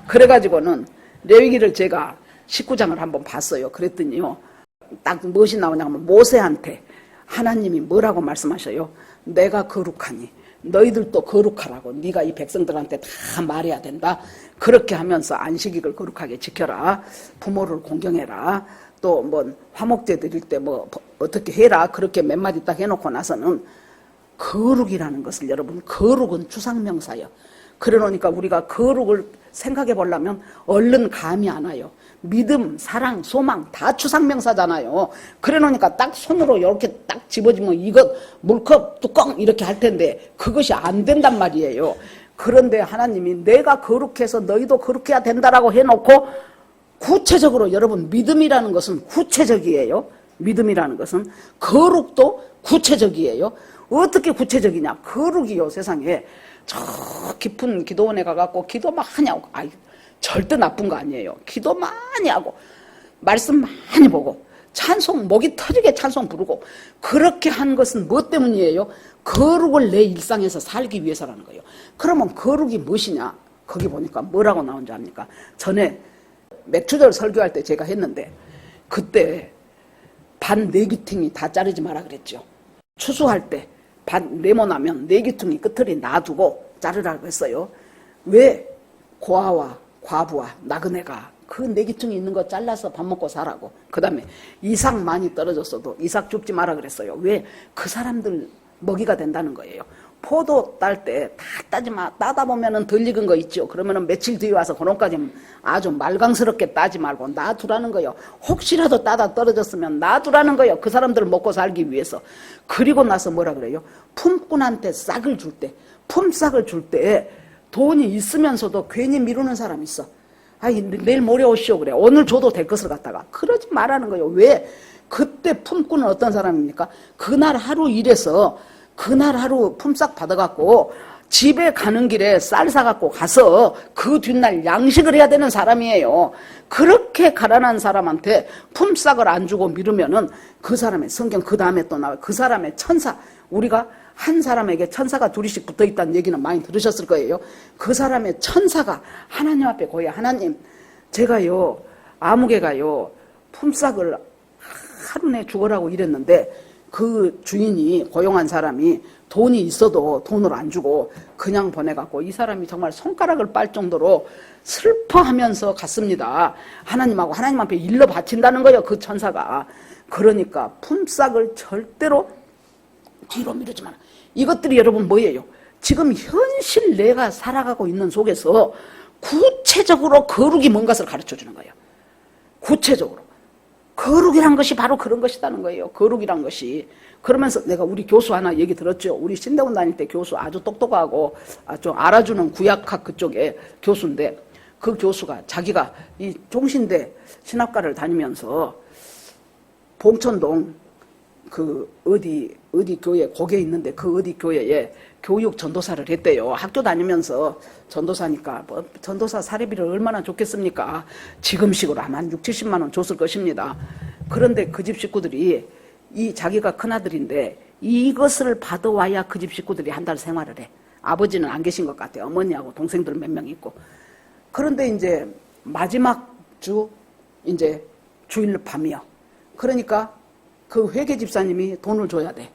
그래가지고는 레위기를 제가 19장을 한번 봤어요. 그랬더니요, 딱 무엇이 나오냐면 모세한테 하나님이 뭐라고 말씀하셔요? 내가 거룩하니 너희들도 거룩하라고, 네가 이 백성들한테 다 말해야 된다. 그렇게 하면서 안식일을 거룩하게 지켜라, 부모를 공경해라, 또 뭐 화목제 드릴 때 뭐 어떻게 해라, 그렇게 몇 마디 딱 해놓고 나서는 거룩이라는 것을, 여러분, 거룩은 추상명사예요. 그래 놓으니까 우리가 거룩을 생각해 보려면 얼른 감이 안 와요. 믿음, 사랑, 소망 다 추상명사잖아요. 그래 놓으니까 딱 손으로 이렇게 딱 집어주면 이것 물컵 뚜껑 이렇게 할 텐데 그것이 안 된단 말이에요. 그런데 하나님이 내가 거룩해서 너희도 거룩해야 된다라고 해놓고 구체적으로, 여러분, 믿음이라는 것은 구체적이에요. 믿음이라는 것은, 거룩도 구체적이에요. 어떻게 구체적이냐? 거룩이요, 세상에 저 깊은 기도원에 가갖고 기도 많이 하고, 절대 나쁜 거 아니에요. 기도 많이 하고 말씀 많이 보고 찬송, 목이 터지게 찬송 부르고, 그렇게 한 것은 뭐 때문이에요? 거룩을 내 일상에서 살기 위해서라는 거예요. 그러면 거룩이 무엇이냐? 거기 보니까 뭐라고 나온 줄 압니까? 전에 맥주절 설교할 때 제가 했는데, 그때 반 내귀퉁이 다 자르지 마라 그랬죠. 추수할 때 반 네모나면 내귀퉁이 끝을 놔두고 자르라고 했어요. 왜? 고아와 과부와 나그네가 그 내귀퉁이 있는 거 잘라서 밥 먹고 살라고. 그 다음에 이삭 많이 떨어졌어도 이삭 줍지 마라 그랬어요. 왜? 그 사람들 먹이가 된다는 거예요. 포도 딸 때 다 따지 마. 따다 보면은 덜 익은 거 있죠. 그러면은 며칠 뒤에 와서 그런까지 아주 말강스럽게 따지 말고 놔두라는 거요. 혹시라도 따다 떨어졌으면 놔두라는 거요. 그 사람들 먹고 살기 위해서. 그리고 나서 뭐라 그래요? 품꾼한테 싹을 줄 때, 품삯을 줄 때 돈이 있으면서도 괜히 미루는 사람 있어. 아이, 내일 모레 오시오 그래. 오늘 줘도 될 것을 갖다가. 그러지 말라는 거예요. 왜? 그때 품꾼은 어떤 사람입니까? 그날 하루 일해서 그날 하루 품삯 받아갖고 집에 가는 길에 쌀 사갖고 가서 그 뒷날 양식을 해야 되는 사람이에요. 그렇게 가난한 사람한테 품삯을 안 주고 미루면은 그 사람의 성경 그 다음에 또 나와요. 그 사람의 천사. 우리가 한 사람에게 천사가 둘이씩 붙어 있다는 얘기는 많이 들으셨을 거예요. 그 사람의 천사가 하나님 앞에 고해. 하나님, 제가요, 아무개가요, 품삯을 하루 내 죽으라고 이랬는데 그 주인이 고용한 사람이 돈이 있어도 돈을 안 주고 그냥 보내갖고 이 사람이 정말 손가락을 빨 정도로 슬퍼하면서 갔습니다. 하나님하고 하나님 앞에 일러 바친다는 거예요. 그 천사가. 그러니까 품삯을 절대로 뒤로 미루지 마라. 이것들이 여러분 뭐예요? 지금 현실 내가 살아가고 있는 속에서 구체적으로 거룩이 뭔 것을 가르쳐주는 거예요. 구체적으로. 거룩이란 것이 바로 그런 것이라는 거예요. 거룩이란 것이. 그러면서 내가 우리 교수 하나 얘기 들었죠. 우리 신대원 다닐 때 교수 아주 똑똑하고 좀 알아주는 구약학 그쪽에 교수인데 그 교수가 자기가 이 종신대 신학과를 다니면서 봉천동 그 어디 교회 거기에 있는데 그 어디 교회에 교육 전도사를 했대요. 학교 다니면서 전도사니까 뭐 전도사 사례비를 얼마나 줬겠습니까? 지금식으로 아마 한 6, 70만 원 줬을 것입니다. 그런데 그 집 식구들이 이 자기가 큰아들인데 이것을 받아와야 그 집 식구들이 한 달 생활을 해. 아버지는 안 계신 것 같아요. 어머니하고 동생들 몇 명 있고. 그런데 이제 마지막 주 이제 주일 밤이요. 그러니까 그 회계 집사님이 돈을 줘야 돼.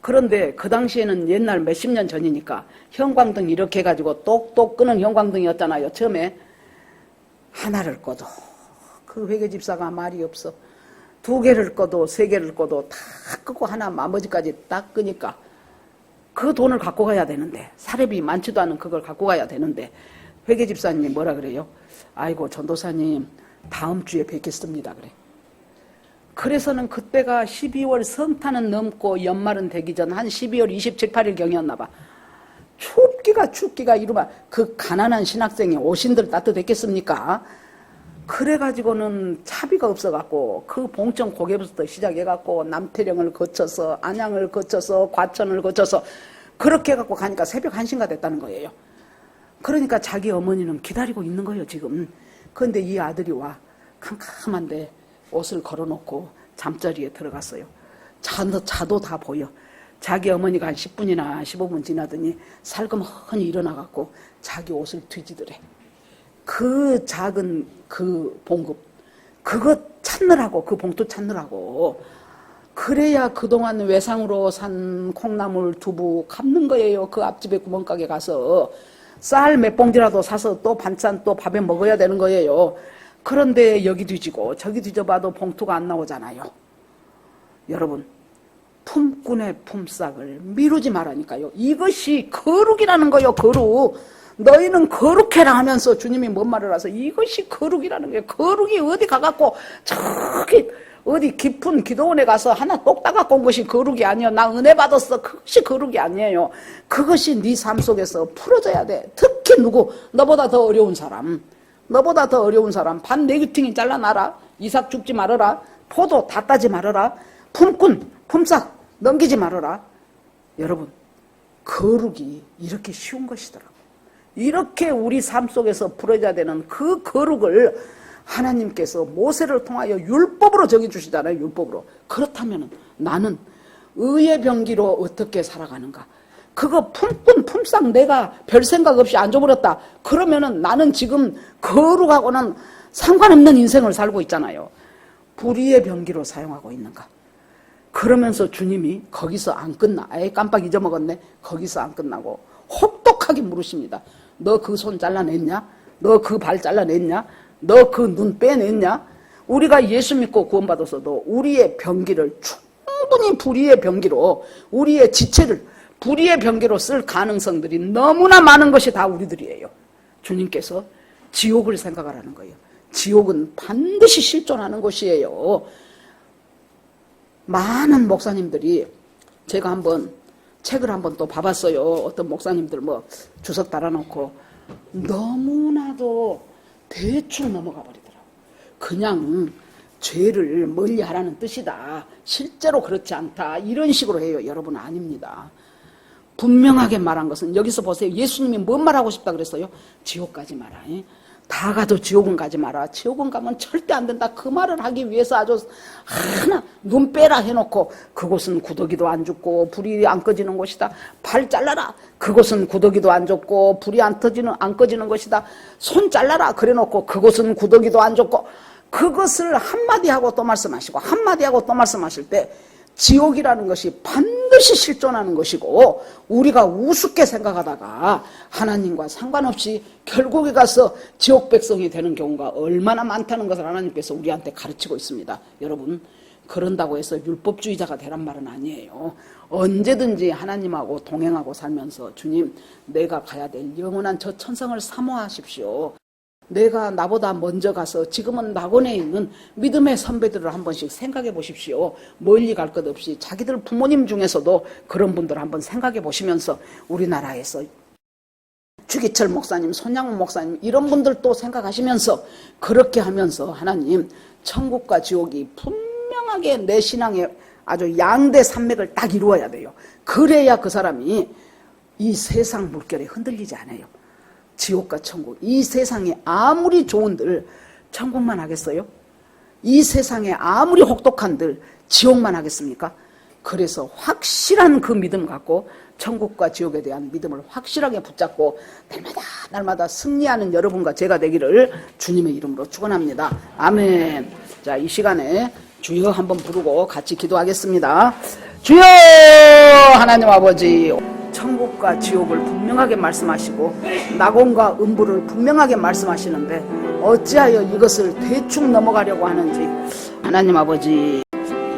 그런데 그 당시에는 옛날 몇십 년 전이니까 형광등 이렇게 해가지고 똑똑 끄는 형광등이었잖아요. 처음에 하나를 꺼도 그 회계 집사가 말이 없어. 2개를 꺼도 3개를 꺼도 다 끄고 하나 나머지까지 딱 끄니까 그 돈을 갖고 가야 되는데 사례비 많지도 않은 그걸 갖고 가야 되는데 회계 집사님이 뭐라 그래요? 아이고 전도사님 다음 주에 뵙겠습니다 그래. 그래서는 그때가 12월 성탄은 넘고 연말은 되기 전 한 12월 27, 8일 경이었나 봐. 춥기가 이루마 그 가난한 신학생이 오신들 따뜻했겠습니까? 그래가지고는 차비가 없어갖고 그 봉천 고개부터 시작해갖고 남태령을 거쳐서 안양을 거쳐서 과천을 거쳐서 그렇게 해갖고 가니까 새벽 1시가 됐다는 거예요. 그러니까 자기 어머니는 기다리고 있는 거예요 지금. 그런데 이 아들이 와 캄캄한데 옷을 걸어놓고 잠자리에 들어갔어요. 자도 다 보여. 자기 어머니가 한 10분이나 15분 지나더니 살금허니 일어나갖고 자기 옷을 뒤지더래. 그 작은 그 봉급 그거 찾느라고 그 봉투 찾느라고 그래야 그동안 외상으로 산 콩나물 두부 갚는 거예요. 그 앞집에 구멍가게 가서 쌀 몇 봉지라도 사서 또 반찬 또 밥에 먹어야 되는 거예요. 그런데 여기 뒤지고 저기 뒤져봐도 봉투가 안 나오잖아요. 여러분 품꾼의 품삯을 미루지 말라니까요. 이것이 거룩이라는 거예요. 거룩. 너희는 거룩해라 하면서 주님이 뭔 말을 하서 이것이 거룩이라는 거예요. 거룩이 어디 가갖고 저기 어디 깊은 기도원에 가서 하나 똑 따갖고 온 것이 거룩이 아니에요. 나 은혜 받았어. 그것이 거룩이 아니에요. 그것이 네 삶 속에서 풀어져야 돼. 특히 누구? 너보다 더 어려운 사람. 너보다 더 어려운 사람. 반 내귀퉁이 잘라놔라. 이삭 죽지 말아라. 포도 다 따지 말아라. 품꾼, 품삯 넘기지 말아라. 여러분 거룩이 이렇게 쉬운 것이더라고요. 이렇게 우리 삶 속에서 풀어져야 되는 그 거룩을 하나님께서 모세를 통하여 율법으로 정해주시잖아요. 율법으로. 그렇다면 나는 의의 병기로 어떻게 살아가는가? 그거 품꾼 품삯 내가 별 생각 없이 안 줘버렸다. 그러면은 나는 지금 거룩하고는 상관없는 인생을 살고 있잖아요. 불의의 병기로 사용하고 있는가? 그러면서 주님이 거기서 안 끝나. 에이 깜빡 잊어먹었네. 거기서 안 끝나고 혹독하게 물으십니다. 너 그 손 잘라냈냐? 너 그 발 잘라냈냐? 너 그 눈 빼냈냐? 우리가 예수 믿고 구원받았어도 우리의 병기를 충분히 불의의 병기로 우리의 지체를 불의의 병기로 쓸 가능성들이 너무나 많은 것이 다 우리들이에요. 주님께서 지옥을 생각하라는 거예요. 지옥은 반드시 실존하는 곳이에요. 많은 목사님들이 제가 한번 책을 한번 또 봐봤어요. 어떤 목사님들 뭐 주석 달아놓고 너무나도 대충 넘어가 버리더라고요. 그냥 죄를 멀리 하라는 뜻이다. 실제로 그렇지 않다. 이런 식으로 해요. 여러분 아닙니다. 분명하게 말한 것은 여기서 보세요. 예수님이 뭔 말하고 싶다 그랬어요? 지옥 가지 마라. 다 가도 지옥은 가지 마라. 지옥은 가면 절대 안 된다. 그 말을 하기 위해서 아주 하나 눈 빼라 해놓고 그곳은 구더기도 안 죽고 불이 안 꺼지는 곳이다. 발 잘라라. 그곳은 구더기도 안 죽고 불이 안 꺼지는 것이다. 손 잘라라. 그래놓고 그곳은 구더기도 안 죽고 그것을 한마디 하고 또 말씀하시고 한마디 하고 또 말씀하실 때 지옥이라는 것이 반드시 실존하는 것이고 우리가 우습게 생각하다가 하나님과 상관없이 결국에 가서 지옥 백성이 되는 경우가 얼마나 많다는 것을 하나님께서 우리한테 가르치고 있습니다. 여러분 그런다고 해서 율법주의자가 되란 말은 아니에요. 언제든지 하나님하고 동행하고 살면서 주님 내가 가야 될 영원한 저 천성을 사모하십시오. 내가 나보다 먼저 가서 지금은 낙원에 있는 믿음의 선배들을 한 번씩 생각해 보십시오. 멀리 갈 것 없이 자기들 부모님 중에서도 그런 분들을 한번 생각해 보시면서 우리나라에서 주기철 목사님, 손양훈 목사님 이런 분들도 생각하시면서 그렇게 하면서 하나님 천국과 지옥이 분명하게 내 신앙의 아주 양대 산맥을 딱 이루어야 돼요. 그래야 그 사람이 이 세상 물결에 흔들리지 않아요. 지옥과 천국, 이 세상에 아무리 좋은들 천국만 하겠어요? 이 세상에 아무리 혹독한들 지옥만 하겠습니까? 그래서 확실한 그 믿음 갖고 천국과 지옥에 대한 믿음을 확실하게 붙잡고 날마다 승리하는 여러분과 제가 되기를 주님의 이름으로 축원합니다. 아멘. 자, 이 시간에 주여 한번 부르고 같이 기도하겠습니다. 주여 하나님 아버지, 천국과 지옥을 분명하게 말씀하시고 낙원과 음부를 분명하게 말씀하시는데 어찌하여 이것을 대충 넘어가려고 하는지 하나님 아버지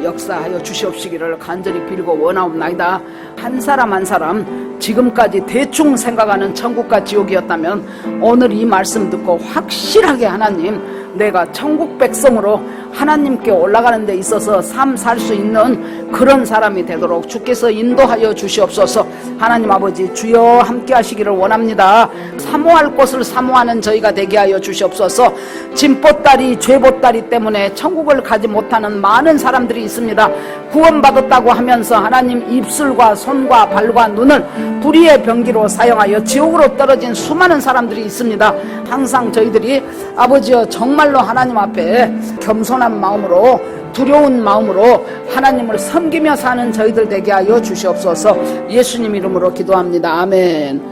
역사하여 주시옵시기를 간절히 빌고 원하옵나이다. 한 사람 한 사람 지금까지 대충 생각하는 천국과 지옥이었다면 오늘 이 말씀 듣고 확실하게 하나님 내가 천국 백성으로 하나님께 올라가는 데 있어서 삶 살 수 있는 그런 사람이 되도록 주께서 인도하여 주시옵소서. 하나님 아버지 주여 함께 하시기를 원합니다. 사모할 곳을 사모하는 저희가 되게 하여 주시옵소서. 짐보따리 죄보따리 때문에 천국을 가지 못하는 많은 사람들이 있습니다. 구원받았다고 하면서 하나님 입술과 손과 발과 눈을 불의의 병기로 사용하여 지옥으로 떨어진 수많은 사람들이 있습니다. 항상 저희들이 아버지여 정말로 하나님 앞에 겸손한 마음으로 두려운 마음으로 하나님을 섬기며 사는 저희들 되게 하여 주시옵소서. 예수님 이름으로 기도합니다. 아멘.